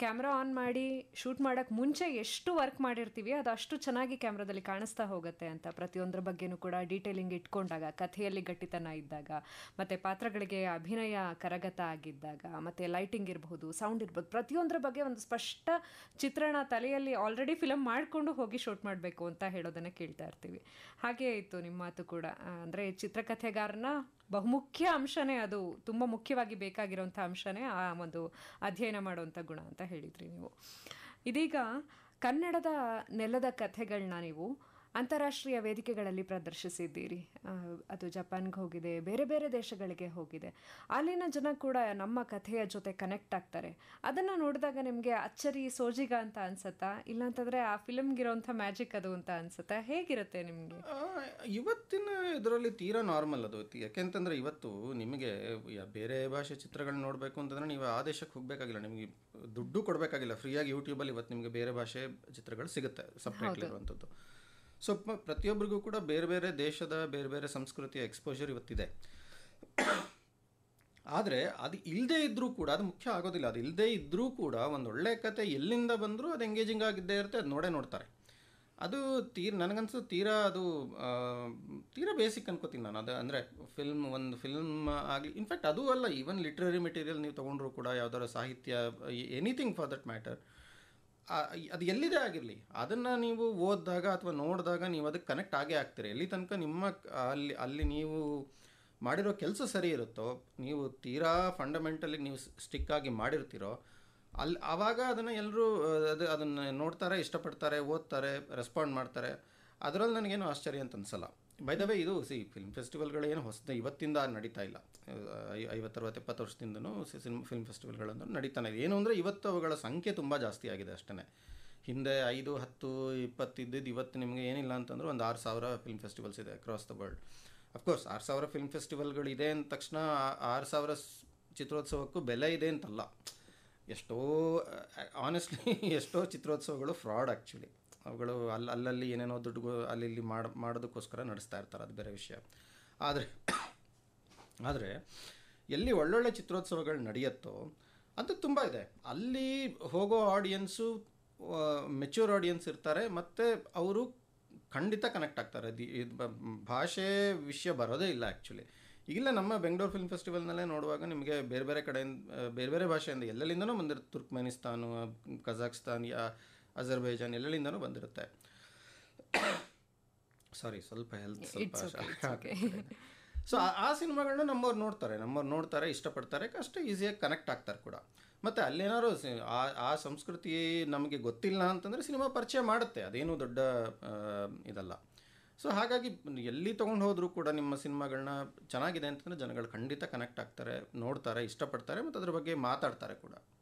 A: ಕ್ಯಾಮ್ರಾ ಆನ್ ಮಾಡಿ ಶೂಟ್ ಮಾಡೋಕ್ಕೆ ಮುಂಚೆ ಎಷ್ಟು ವರ್ಕ್ ಮಾಡಿರ್ತೀವಿ ಅದು ಅಷ್ಟು ಚೆನ್ನಾಗಿ ಕ್ಯಾಮ್ರಾದಲ್ಲಿ ಕಾಣಿಸ್ತಾ ಹೋಗುತ್ತೆ ಅಂತ. ಪ್ರತಿಯೊಂದರ ಬಗ್ಗೆನೂ ಕೂಡ ಡೀಟೇಲಿಂಗ್ ಇಟ್ಕೊಂಡಾಗ, ಕಥೆಯಲ್ಲಿ ಗಟ್ಟಿತನ ಇದ್ದಾಗ, ಮತ್ತು ಪಾತ್ರಗಳಿಗೆ ಅಭಿನಯ ಕರಗತ ಆಗಿದ್ದಾಗ, ಮತ್ತು ಲೈಟಿಂಗ್ ಇರಬಹುದು, ಸೌಂಡ್ ಇರ್ಬೋದು, ಪ್ರತಿಯೊಂದರ ಬಗ್ಗೆ ಒಂದು ಸ್ಪಷ್ಟ ಚಿತ್ರಣ ತಲೆಯಲ್ಲಿ ಆಲ್ರೆಡಿ ಫಿಲಮ್ ಮಾಡಿಕೊಂಡು ಹೋಗಿ ಶೂಟ್ ಮಾಡಬೇಕು ಅಂತ ಹೇಳೋದನ್ನು ಕೇಳ್ತಾ ಇರ್ತೀವಿ. ಹಾಗೇ ಇತ್ತು ನಿಮ್ಮ ಮಾತು ಕೂಡ. ಅಂದರೆ ಚಿತ್ರಕಥೆಗಾರನ ಬಹುಮುಖ್ಯ ಅಂಶನೇ ಅದು, ತುಂಬ ಮುಖ್ಯವಾಗಿ ಬೇಕಾಗಿರೋಂಥ ಅಂಶನೇ ಆ ಒಂದು ಅಧ್ಯಯನ ಮಾಡುವಂಥ ಗುಣ ಅಂತ ಹೇಳಿದ್ರಿ ನೀವು. ಇದೀಗ ಕನ್ನಡದ ನೆಲದ ಕಥೆಗಳನ್ನ ನೀವು ಅಂತಾರಾಷ್ಟ್ರೀಯ ವೇದಿಕೆಗಳಲ್ಲಿ ಪ್ರದರ್ಶಿಸಿದ್ದೀರಿ. ಅದು ಜಪಾನ್ಗೆ ಹೋಗಿದೆ, ಬೇರೆ ಬೇರೆ ದೇಶಗಳಿಗೆ ಹೋಗಿದೆ. ಅಲ್ಲಿನ ಜನ ಕೂಡ ನಮ್ಮ ಕಥೆಯ ಜೊತೆ ಕನೆಕ್ಟ್ ಆಗ್ತಾರೆ. ಅದನ್ನು ನೋಡಿದಾಗ ನಿಮಗೆ ಅಚ್ಚರಿ ಸೋಜಿಗ ಅಂತ ಅನ್ಸುತ್ತಾ, ಇಲ್ಲಾಂತಂದರೆ ಆ ಫಿಲ್ಮ್ಗಿರೋಂಥ ಮ್ಯಾಜಿಕ್ ಅದು ಅಂತ ಅನ್ಸುತ್ತಾ? ಹೇಗಿರುತ್ತೆ ನಿಮಗೆ?
B: ಇವತ್ತಿನ ಇದರಲ್ಲಿ ತೀರಾ ನಾರ್ಮಲ್ ಅದು. ಯಾಕೆಂತಂದರೆ ಇವತ್ತು ನಿಮಗೆ ಬೇರೆ ಭಾಷೆ ಚಿತ್ರಗಳನ್ನ ನೋಡಬೇಕು ಅಂತಂದರೆ ನೀವು ಆ ದೇಶಕ್ಕೆ ಹೋಗಬೇಕಾಗಿಲ್ಲ, ನಿಮಗೆ ದುಡ್ಡು ಕೊಡಬೇಕಾಗಿಲ್ಲ. ಫ್ರೀಯಾಗಿ ಯೂಟ್ಯೂಬಲ್ಲಿ ಇವತ್ತು ನಿಮಗೆ ಬೇರೆ ಭಾಷೆ ಚಿತ್ರಗಳು ಸಿಗುತ್ತೆ, ಸಬ್ಟೈಟ್ಲ್ ಇರುವಂಥದ್ದು. ಸೊ ಪ್ರತಿಯೊಬ್ಬರಿಗೂ ಕೂಡ ಬೇರೆ ಬೇರೆ ದೇಶದ ಬೇರೆ ಬೇರೆ ಸಂಸ್ಕೃತಿಯ ಎಕ್ಸ್ಪೋಜರ್ ಇವತ್ತಿದೆ. ಆದರೆ ಅದು ಇಲ್ಲದೇ ಇದ್ದರೂ ಕೂಡ ಅದು ಮುಖ್ಯ ಆಗೋದಿಲ್ಲ. ಅದು ಇಲ್ಲದೇ ಇದ್ದರೂ ಕೂಡ ಒಂದು ಒಳ್ಳೆಯ ಕತೆ ಎಲ್ಲಿಂದ ಬಂದರೂ ಅದು ಎಂಗೇಜಿಂಗ್ ಆಗಿದ್ದೇ ಇರುತ್ತೆ, ಅದು ನೋಡ್ತಾರೆ. ಅದು ನನಗನ್ಸು ತೀರಾ ಬೇಸಿಕ್ ಅನ್ಕೋತೀನಿ ನಾನು. ಅದು ಅಂದರೆ ಒಂದು ಫಿಲ್ಮ್ ಆಗಲಿ, ಇನ್ಫ್ಯಾಕ್ಟ್ ಅದು ಅಲ್ಲ, ಈವನ್ ಲಿಟ್ರರಿ ಮೆಟೀರಿಯಲ್ ನೀವು ತೊಗೊಂಡ್ರೂ ಕೂಡ, ಯಾವುದಾದ್ರು ಸಾಹಿತ್ಯ, ಎನಿಥಿಂಗ್ ಫಾರ್ ದಟ್ ಮ್ಯಾಟರ್, ಅದು ಎಲ್ಲಿದೆ ಆಗಿರಲಿ, ಅದನ್ನು ನೀವು ಓದಿದಾಗ ಅಥವಾ ನೋಡಿದಾಗ ನೀವು ಅದಕ್ಕೆ ಕನೆಕ್ಟ್ ಆಗೇ ಆಗ್ತೀರಿ. ಎಲ್ಲಿ ತನಕ ನಿಮ್ಮ ಅಲ್ಲಿ ನೀವು ಮಾಡಿರೋ ಕೆಲಸ ಸರಿ ಇರುತ್ತೋ, ನೀವು ತೀರಾ ಫಂಡಮೆಂಟಲಿಗೆ ನೀವು ಸ್ಟಿಕ್ಕಾಗಿ ಮಾಡಿರ್ತೀರೋ, ಆವಾಗ ಅದನ್ನು ಎಲ್ಲರೂ ಅದನ್ನು ನೋಡ್ತಾರೆ, ಇಷ್ಟಪಡ್ತಾರೆ, ಓದ್ತಾರೆ, ರೆಸ್ಪಾಂಡ್ ಮಾಡ್ತಾರೆ. ಅದರಲ್ಲಿ ನನಗೇನು ಆಶ್ಚರ್ಯ ಅಂತ ಅನಿಸಲ್ಲ. ಬೈ ದ ವೇ, ಇದು ಫಿಲ್ಮ್ ಫೆಸ್ಟಿವಲ್ಗಳೇನು ಹೊಸದು ಇವತ್ತಿಂದ ನಡೀತಾ ಇಲ್ಲ. 50-60-70 ವರ್ಷದಿಂದನೂ ಫಿಲ್ಮ್ ಫೆಸ್ಟಿವಲ್ಗಳನ್ನು ನಡೀತಾನೆ ಇದೆ. ಏನು ಅಂದರೆ ಇವತ್ತು ಅವುಗಳ ಸಂಖ್ಯೆ ತುಂಬ ಜಾಸ್ತಿ ಆಗಿದೆ ಅಷ್ಟೇ. ಹಿಂದೆ 5, 10, 20 ಇದ್ದಿದ್ದು ಇವತ್ತು ನಿಮಗೆ ಏನಿಲ್ಲ ಅಂತಂದ್ರೆ ಒಂದು 6,000 ಫಿಲ್ಮ್ ಫೆಸ್ಟಿವಲ್ಸ್ ಇದೆ across the world. Of course 6,000 film ಫೆಸ್ಟಿವಲ್ಗಳಿದೆ ಅಂದ ತಕ್ಷಣ 6,000 ಚಿತ್ರೋತ್ಸವಕ್ಕೂ ಬೆಲೆ ಇದೆ ಅಂತಲ್ಲ. ಎಷ್ಟೋ ಚಿತ್ರೋತ್ಸವಗಳು ಫ್ರಾಡ್ ಆ್ಯಕ್ಚುಲಿ. ಅವುಗಳು ಅಲ್ಲಲ್ಲಿ ಏನೇನೋ ದುಡ್ಡು ಅಲ್ಲಿ ಮಾಡೋದಕ್ಕೋಸ್ಕರ ನಡೆಸ್ತಾ ಇರ್ತಾರೆ, ಅದು ಬೇರೆ ವಿಷಯ. ಆದರೆ ಎಲ್ಲಿ ಒಳ್ಳೊಳ್ಳೆ ಚಿತ್ರೋತ್ಸವಗಳು ನಡೆಯುತ್ತೋ ಅದು ತುಂಬ ಇದೆ. ಅಲ್ಲಿ ಹೋಗೋ ಆಡಿಯನ್ಸು ಮೆಚ್ಯೂರ್ ಆಡಿಯನ್ಸ್ ಇರ್ತಾರೆ, ಮತ್ತು ಅವರು ಖಂಡಿತ ಕನೆಕ್ಟ್ ಆಗ್ತಾರೆ. ಭಾಷೆ ವಿಷಯ ಬರೋದೇ ಇಲ್ಲ ಆ್ಯಕ್ಚುಲಿ. ಈಗಿಲ್ಲ ನಮ್ಮ ಬೆಂಗಳೂರು ಫಿಲ್ಮ್ ಫೆಸ್ಟಿವಲ್ನಲ್ಲೇ ನೋಡುವಾಗ ನಿಮಗೆ ಬೇರೆ ಬೇರೆ ಕಡೆಯಿಂದ, ಬೇರೆ ಬೇರೆ ಭಾಷೆಯಿಂದ ಎಲ್ಲೆಲ್ಲಿಂದನೂ ಬಂದಿರುತ್ತೆ. ತುರ್ಕ್ಮೆನಿಸ್ತಾನು, ಕಜಾಕ್ಸ್ತಾನ್, ಅಜರ್ಬೈಜಾನ್, ಎಲ್ಲೆಲ್ಲಿಂದನೂ ಬಂದಿರುತ್ತೆ. ಸಾರಿ, ಸ್ವಲ್ಪ ಹೆಲ್ತ್ ಸೊ ಆ ಸಿನಿಮಾಗಳನ್ನ ನಮ್ಮವ್ರು ನೋಡ್ತಾರೆ, ಇಷ್ಟಪಡ್ತಾರೆ, ಅಷ್ಟೇ ಈಸಿಯಾಗಿ ಕನೆಕ್ಟ್ ಆಗ್ತಾರೆ ಕೂಡ. ಮತ್ತು ಅಲ್ಲೇನಾದ್ರು ಆ ಸಂಸ್ಕೃತಿ ನಮಗೆ ಗೊತ್ತಿಲ್ಲ ಅಂತಂದರೆ ಸಿನಿಮಾ ಪರಿಚಯ ಮಾಡುತ್ತೆ, ಅದೇನು ದೊಡ್ಡ ಇದಲ್ಲ. ಸೊ ಹಾಗಾಗಿ ಎಲ್ಲಿ ತೊಗೊಂಡು ಹೋದರೂ ಕೂಡ ನಿಮ್ಮ ಸಿನಿಮಾಗಳನ್ನ ಚೆನ್ನಾಗಿದೆ ಅಂತಂದರೆ ಜನಗಳು ಖಂಡಿತ ಕನೆಕ್ಟ್ ಆಗ್ತಾರೆ, ನೋಡ್ತಾರೆ, ಇಷ್ಟಪಡ್ತಾರೆ, ಮತ್ತು ಅದ್ರ ಬಗ್ಗೆ ಮಾತಾಡ್ತಾರೆ ಕೂಡ.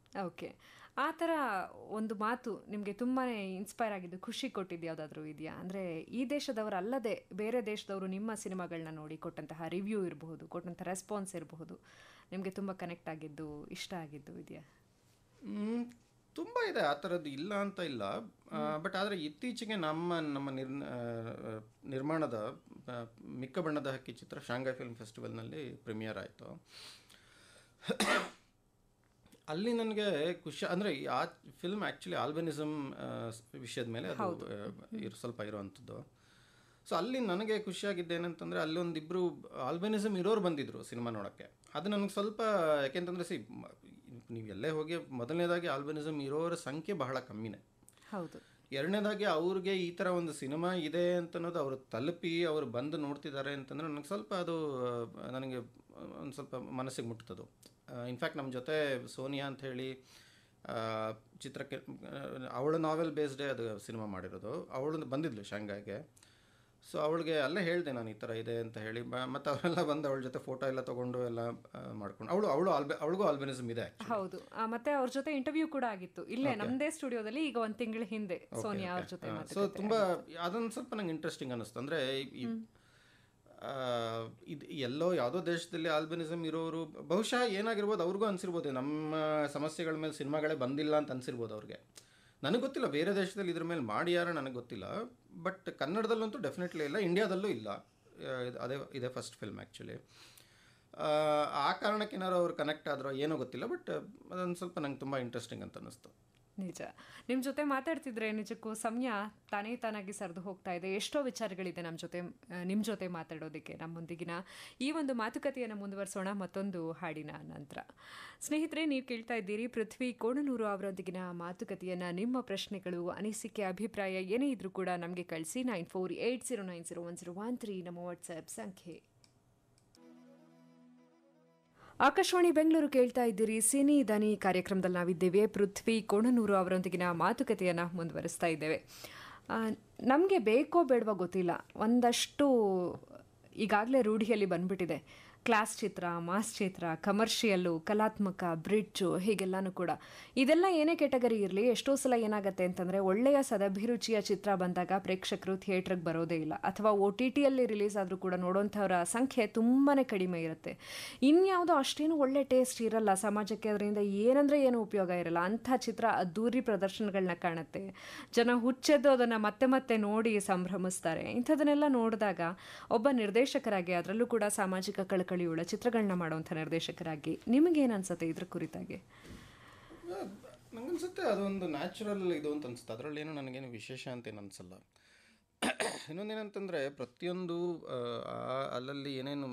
A: ಓಕೆ, ಆ ಥರ ಒಂದು ಮಾತು ನಿಮಗೆ ತುಂಬಾ ಇನ್ಸ್ಪೈರ್ ಆಗಿದ್ದು, ಖುಷಿ ಕೊಟ್ಟಿದ್ದು ಯಾವುದಾದ್ರೂ ಇದೆಯಾ? ಅಂದರೆ ಈ ದೇಶದವರು ಅಲ್ಲದೆ ಬೇರೆ ದೇಶದವರು ನಿಮ್ಮ ಸಿನಿಮಾಗಳನ್ನ ನೋಡಿ ಕೊಟ್ಟಂತಹ ರಿವ್ಯೂ ಇರಬಹುದು, ಕೊಟ್ಟಂಥ ರೆಸ್ಪಾನ್ಸ್ ಇರಬಹುದು, ನಿಮಗೆ ತುಂಬ ಕನೆಕ್ಟ್ ಆಗಿದ್ದು, ಇಷ್ಟ ಆಗಿದ್ದು ಇದೆಯಾ?
B: ತುಂಬ ಇದೆ, ಆ ಥರದ್ದು ಇಲ್ಲ ಅಂತ ಇಲ್ಲ. ಬಟ್ ಆದರೆ ಇತ್ತೀಚೆಗೆ ನಮ್ಮ ನಿರ್ಮಾಣದ ಮಿಕ್ಕ ಬಣ್ಣದ ಹಕ್ಕಿ ಚಿತ್ರ ಶಾಂಘೈ ಫಿಲ್ಮ್ ಫೆಸ್ಟಿವಲ್ನಲ್ಲಿ ಪ್ರೀಮಿಯರ್ ಆಯಿತು. ಅಲ್ಲಿ ನನಗೆ ಖುಷಿ ಅಂದರೆ ಆ ಫಿಲ್ಮ್ ಆ್ಯಕ್ಚುಲಿ ಆಲ್ಬನಿಸಮ್ ವಿಷಯದ ಮೇಲೆ ಅದು ಸ್ವಲ್ಪ ಇರೋವಂಥದ್ದು. ಸೊ ಅಲ್ಲಿ ನನಗೆ ಖುಷಿಯಾಗಿದ್ದೇನೆಂತಂದರೆ ಅಲ್ಲೊಂದಿಬ್ಬರು ಆಲ್ಬನಿಸಮ್ ಇರೋರು ಬಂದಿದ್ದರು ಸಿನಿಮಾ ನೋಡೋಕ್ಕೆ. ಅದು ನನಗೆ ಸ್ವಲ್ಪ, ಯಾಕೆಂತಂದರೆ ನೀವು ಎಲ್ಲೇ ಹೋಗಿ ಮೊದಲನೇದಾಗಿ ಆಲ್ಬನಿಸಮ್ ಇರೋರ ಸಂಖ್ಯೆ ಬಹಳ ಕಮ್ಮಿನೇ.
A: ಹೌದು.
B: ಎರಡನೇದಾಗಿ ಅವ್ರಿಗೆ ಈ ಥರ ಒಂದು ಸಿನಿಮಾ ಇದೆ ಅಂತನ್ನೋದು ಅವರು ತಲುಪಿ ಅವರು ಬಂದು ನೋಡ್ತಿದ್ದಾರೆ ಅಂತಂದರೆ ನನಗೆ ಸ್ವಲ್ಪ ಅದು ನನಗೆ ಒಂದು ಸ್ವಲ್ಪ ಮನಸ್ಸಿಗೆ ಮುಟ್ತದು. ಇನ್ಫ್ಯಾಕ್ಟ್ ನಮ್ಮ ಜೊತೆ ಸೋನಿಯಾ ಅಂತ ಹೇಳಿ ಚಿತ್ರಕ್ಕೆ, ಅವಳು ನಾವೆಲ್ ಬೇಸ್ಡೇ ಅದು ಸಿನಿಮಾ ಮಾಡಿರೋದು, ಅವಳು ಬಂದಿದ್ಲು ಶಾಂಘೈಗೆ. ಸೊ ಅವಳಿಗೆ ಅಲ್ಲೇ ಹೇಳಿದೆ ನಾನು ಈ ಥರ ಇದೆ ಅಂತ ಹೇಳಿ, ಮತ್ತು ಅವರೆಲ್ಲ ಬಂದು ಅವಳ ಜೊತೆ ಫೋಟೋ ಎಲ್ಲ ತೊಗೊಂಡು ಎಲ್ಲ ಮಾಡ್ಕೊಂಡು ಅವಳಿಗೂ ಆಲ್ಬಿನಿಸಮ್ ಇದೆ.
A: ಹೌದು, ಮತ್ತೆ ಅವ್ರ ಜೊತೆ ಇಂಟರ್ವ್ಯೂ ಕೂಡ ಆಗಿತ್ತು ಇಲ್ಲೇ ನಮ್ಮದೇ ಸ್ಟುಡಿಯೋದಲ್ಲಿ ಈಗ 1 ತಿಂಗಳ ಹಿಂದೆ ಸೋನಿಯಾ ಅವ್ರ ಜೊತೆ.
B: ಸೊ ತುಂಬ ಅದೊಂದು ಸ್ವಲ್ಪ ನಂಗೆ ಇಂಟ್ರೆಸ್ಟಿಂಗ್ ಅನ್ನಿಸ್ತು. ಅಂದರೆ ಇದು ಎಲ್ಲೋ ಯಾವುದೋ ದೇಶದಲ್ಲಿ ಆಲ್ಬಿನಿಸಮ್ ಇರೋರು ಬಹುಶಃ ಏನಾಗಿರ್ಬೋದು, ಅವ್ರಿಗೂ ಅನಿಸಿರ್ಬೋದು ನಮ್ಮ ಸಮಸ್ಯೆಗಳ ಮೇಲೆ ಸಿನಿಮಾಗಳೇ ಬಂದಿಲ್ಲ ಅಂತ ಅನಿಸಿರ್ಬೋದು ಅವ್ರಿಗೆ. ನನಗೆ ಗೊತ್ತಿಲ್ಲ ಬೇರೆ ದೇಶದಲ್ಲಿ ಇದ್ರ ಮೇಲೆ ಮಾಡ್ಯಾರ, ನನಗೆ ಗೊತ್ತಿಲ್ಲ. ಬಟ್ ಕನ್ನಡದಲ್ಲಂತೂ ಡೆಫಿನೆಟ್ಲಿ ಇಲ್ಲ, ಇಂಡಿಯಾದಲ್ಲೂ ಇಲ್ಲ. ಇದೇ ಫಸ್ಟ್ ಫಿಲ್ಮ್ ಆ್ಯಕ್ಚುಲಿ. ಆ ಕಾರಣಕ್ಕೆ ಏನಾರು ಅವ್ರು ಕನೆಕ್ಟ್ ಆದ್ರೋ ಏನೋ ಗೊತ್ತಿಲ್ಲ, ಬಟ್ ಅದೊಂದು ಸ್ವಲ್ಪ ನಂಗೆ ತುಂಬ ಇಂಟ್ರೆಸ್ಟಿಂಗ್ ಅಂತ ಅನ್ನಿಸ್ತು.
A: ನಿಜ, ನಿಮ್ಮ ಜೊತೆ ಮಾತಾಡ್ತಿದ್ರೆ ನಿಜಕ್ಕೂ ಸಮಯ ತಾನಾಗಿ ಸರಿದು ಹೋಗ್ತಾ ಇದೆ. ಎಷ್ಟೋ ವಿಚಾರಗಳಿದೆ ನಿಮ್ಮ ಜೊತೆ ಮಾತಾಡೋದಕ್ಕೆ. ನಮ್ಮೊಂದಿಗಿನ ಈ ಒಂದು ಮಾತುಕತೆಯನ್ನು ಮುಂದುವರಿಸೋಣ ಮತ್ತೊಂದು ಹಾಡಿನ ನಂತರ. ಸ್ನೇಹಿತರೆ, ನೀವು ಕೇಳ್ತಾ ಇದ್ದೀರಿ ಪೃಥ್ವಿ ಕೋಣನೂರು ಅವರೊಂದಿಗಿನ ಮಾತುಕತೆಯನ್ನು. ನಿಮ್ಮ ಪ್ರಶ್ನೆಗಳು, ಅನಿಸಿಕೆ, ಅಭಿಪ್ರಾಯ ಏನೇ ಇದ್ರೂ ಕೂಡ ನಮಗೆ ಕಳಿಸಿ. 9480901013 ನಮ್ಮ ವಾಟ್ಸ್ಆ್ಯಪ್ ಸಂಖ್ಯೆ. ಆಕಾಶವಾಣಿ ಬೆಂಗಳೂರು ಕೇಳ್ತಾ ಇದ್ದೀರಿ. ಸಿನಿ ದನಿ ಕಾರ್ಯಕ್ರಮದಲ್ಲಿ ನಾವಿದ್ದೇವೆ. ಪೃಥ್ವಿ ಕೋಣನೂರು ಅವರೊಂದಿಗಿನ ಮಾತುಕತೆಯನ್ನು ಮುಂದುವರಿಸ್ತಾ ಇದ್ದೇವೆ. ನಮಗೆ ಬೇಕೋ ಬೇಡವೋ ಗೊತ್ತಿಲ್ಲ, ಒಂದಷ್ಟು ಈಗಾಗಲೇ ರೂಢಿಯಲ್ಲಿ ಬಂದ್ಬಿಟ್ಟಿದೆ. ಕ್ಲಾಸ್ ಚಿತ್ರ, ಮಾಸ್ ಚಿತ್ರ, ಕಮರ್ಷಿಯಲ್ಲು, ಕಲಾತ್ಮಕ, ಬ್ರಿಡ್ಜು, ಹೀಗೆಲ್ಲನೂ ಕೂಡ. ಇದೆಲ್ಲ ಏನೇ ಕೆಟಗರಿ ಇರಲಿ, ಎಷ್ಟೋ ಸಲ ಏನಾಗುತ್ತೆ ಅಂತಂದರೆ ಒಳ್ಳೆಯ ಸದಭಿರುಚಿಯ ಚಿತ್ರ ಬಂದಾಗ ಪ್ರೇಕ್ಷಕರು ಥಿಯೇಟ್ರಿಗೆ ಬರೋದೇ ಇಲ್ಲ, ಅಥವಾ OTTಯಲ್ಲಿ ರಿಲೀಸ್ ಆದರೂ ಕೂಡ ನೋಡೋಂಥವ್ರ ಸಂಖ್ಯೆ ತುಂಬಾ ಕಡಿಮೆ ಇರುತ್ತೆ. ಇನ್ಯಾವುದೋ ಅಷ್ಟೇನು ಒಳ್ಳೆ ಟೇಸ್ಟ್ ಇರಲ್ಲ, ಸಮಾಜಕ್ಕೆ ಅದರಿಂದ ಏನಂದರೆ ಏನು ಉಪಯೋಗ ಇರಲ್ಲ. ಅಂಥ ಚಿತ್ರ ಅದ್ದೂರಿ ಪ್ರದರ್ಶನಗಳನ್ನ ಕಾಣುತ್ತೆ, ಜನ ಹುಚ್ಚೆದ್ದು ಅದನ್ನು ಮತ್ತೆ ಮತ್ತೆ ನೋಡಿ ಸಂಭ್ರಮಿಸ್ತಾರೆ. ಇಂಥದನ್ನೆಲ್ಲ ನೋಡಿದಾಗ ಒಬ್ಬ ನಿರ್ದೇಶಕರಾಗಿ, ಅದರಲ್ಲೂ ಕೂಡ ಸಾಮಾಜಿಕ ಕಳಕಳಿಯುಳ್ಳ ಚಿತ್ರಗಳನ್ನ ಮಾಡುವಂಥ ನಿರ್ದೇಶಕರಾಗಿ ನಿಮಗೇನು ಅನ್ಸುತ್ತೆ ಇದ್ರ ಕುರಿತಾಗಿ?
B: ನನಗನ್ಸುತ್ತೆ ಅದೊಂದು ನ್ಯಾಚುರಲ್ ಇದು ಅಂತ ಅನಿಸುತ್ತೆ. ಅದರಲ್ಲೇನು ನನಗೇನು ವಿಶೇಷ ಅಂತೇನು ಅನಿಸಲ್ಲ. ಇನ್ನೊಂದೇನಂತಂದರೆ ಪ್ರತಿಯೊಂದು ಅಲ್ಲಲ್ಲಿ ಏನೇನು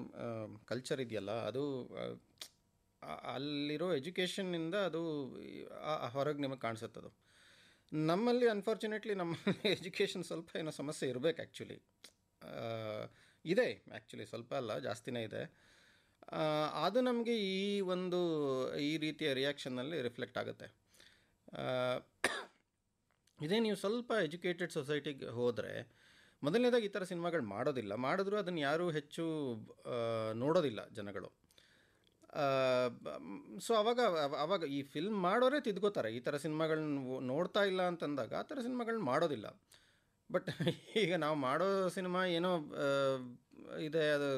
B: ಕಲ್ಚರ್ ಇದೆಯಲ್ಲ, ಅದು ಅಲ್ಲಿರೋ ಎಜುಕೇಷನ್ನಿಂದ ಅದು ಹೊರಗೆ ನಿಮಗೆ ಕಾಣಿಸುತ್ತದು. ನಮ್ಮಲ್ಲಿ ಅನ್ಫಾರ್ಚುನೇಟ್ಲಿ ನಮ್ಮಲ್ಲಿ ಎಜುಕೇಷನ್ ಸ್ವಲ್ಪ ಏನೋ ಸಮಸ್ಯೆ ಇರಬೇಕು ಆ್ಯಕ್ಚುಲಿ. ಇದೆ ಆ್ಯಕ್ಚುಲಿ, ಸ್ವಲ್ಪ ಅಲ್ಲ ಜಾಸ್ತಿನೇ ಇದೆ. ಅದು ನಮಗೆ ಈ ರೀತಿಯ ರಿಯಾಕ್ಷನ್ನಲ್ಲಿ ರಿಫ್ಲೆಕ್ಟ್ ಆಗುತ್ತೆ. ಇದೇ ನೀವು ಸ್ವಲ್ಪ ಎಜುಕೇಟೆಡ್ ಸೊಸೈಟಿಗೆ ಹೋದರೆ ಮೊದಲನೇದಾಗಿ ಈ ಥರ ಸಿನಿಮಾಗಳು ಮಾಡಿದ್ರು ಅದನ್ನು ಯಾರೂ ಹೆಚ್ಚು ನೋಡೋದಿಲ್ಲ ಜನಗಳು. ಸೊ ಅವಾಗ ಈ ಫಿಲ್ಮ್ ಮಾಡೋರೇ ತಿದ್ಕೋತಾರೆ. ಈ ಥರ ಸಿನಿಮಾಗಳನ್ನ ನೋಡ್ತಾ ಇಲ್ಲ ಅಂತಂದಾಗ ಆ ಥರ ಸಿನಿಮಾಗಳನ್ನ ಮಾಡೋದಿಲ್ಲ. ಬಟ್ ಈಗ ನಾವು ಮಾಡೋ ಸಿನಿಮಾ ಏನೋ ಇದೆ, ಅದು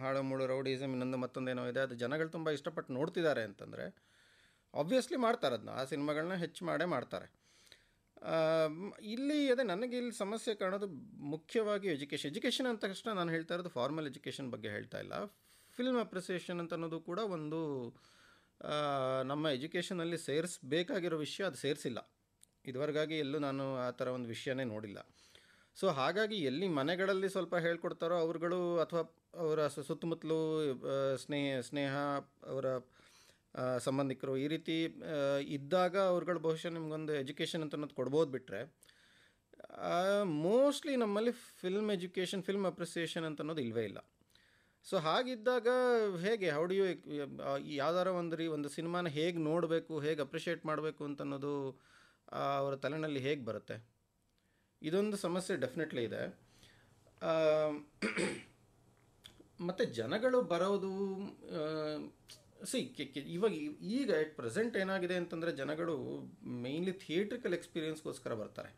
B: ಹಾಳು ಮುಳು ರೌಡಿಸಮ್ ಇನ್ನೊಂದು ಮತ್ತೊಂದೇನೋ ಇದೆ, ಅದು ಜನಗಳು ತುಂಬ ಇಷ್ಟಪಟ್ಟು ನೋಡ್ತಿದ್ದಾರೆ ಅಂತಂದರೆ ಆಬ್ವಿಯಸ್ಲಿ ಮಾಡ್ತಾರೆ ಅದನ್ನ, ಆ ಸಿನಿಮಾಗಳನ್ನ ಹೆಚ್ಚು ಮಾಡ್ತಾರೆ. ಇಲ್ಲಿ ನನಗೆ ಇಲ್ಲಿ ಸಮಸ್ಯೆ ಕಾಣೋದು ಮುಖ್ಯವಾಗಿ ಎಜುಕೇಷನ್ ಅಂತ ತಕ್ಷಣ ನಾನು ಹೇಳ್ತಾ ಇರೋದು ಫಾರ್ಮಲ್ ಎಜುಕೇಷನ್ ಬಗ್ಗೆ ಹೇಳ್ತಾ ಇಲ್ಲ. ಫಿಲ್ಮ್ ಅಪ್ರಿಸಿಯೇಷನ್ ಅಂತ ಅನ್ನೋದು ಕೂಡ ಒಂದು ನಮ್ಮ ಎಜುಕೇಷನಲ್ಲಿ ಸೇರಿಸಬೇಕಾಗಿರೋ ವಿಷಯ, ಅದು ಸೇರಿಸಿಲ್ಲ ಇದುವರೆಗಾಗಿ. ಎಲ್ಲೂ ನಾನು ಆ ಥರ ಒಂದು ವಿಷಯನೇ ನೋಡಿಲ್ಲ. ಸೊ ಹಾಗಾಗಿ ಎಲ್ಲಿ ಮನೆಗಳಲ್ಲಿ ಸ್ವಲ್ಪ ಹೇಳ್ಕೊಡ್ತಾರೋ ಅವ್ರುಗಳು, ಅಥವಾ ಅವರ ಸುತ್ತಮುತ್ತಲು ಸ್ನೇಹ ಅವರ ಸಂಬಂಧಿಕರು ಈ ರೀತಿ ಇದ್ದಾಗ ಅವ್ರುಗಳು ಬಹುಶಃ ನಿಮ್ಗೊಂದು ಎಜುಕೇಷನ್ ಅಂತ ಅನ್ನೋದು ಕೊಡ್ಬೋದು. ಬಿಟ್ಟರೆ ಮೋಸ್ಟ್ಲಿ ನಮ್ಮಲ್ಲಿ ಫಿಲ್ಮ್ ಅಪ್ರಿಸಿಯೇಷನ್ ಅಂತ ಅನ್ನೋದು ಇಲ್ಲವೇ ಇಲ್ಲ. ಸೊ ಹಾಗಿದ್ದಾಗ ಹೇಗೆ ಯಾವ್ದಾರ ಒಂದು ಸಿನಿಮಾನ ಹೇಗೆ ನೋಡಬೇಕು, ಹೇಗೆ ಅಪ್ರಿಷಿಯೇಟ್ ಮಾಡಬೇಕು ಅಂತ ಅನ್ನೋದು ಅವರ ತಲೆನಲ್ಲಿ ಹೇಗೆ ಬರುತ್ತೆ? ಇದೊಂದು ಸಮಸ್ಯೆ ಡೆಫಿನೆಟ್ಲಿ ಇದೆ. ಮತ್ತು ಜನಗಳು ಬರೋದು ಈಗ ಎಟ್ ಪ್ರೆಸೆಂಟ್ ಏನಾಗಿದೆ ಅಂತಂದರೆ, ಜನಗಳು ಮೇಯ್ನ್ಲಿ ಥಿಯೇಟ್ರಿಕಲ್ ಎಕ್ಸ್ಪೀರಿಯನ್ಸ್ಗೋಸ್ಕರ ಬರ್ತಾರೆ.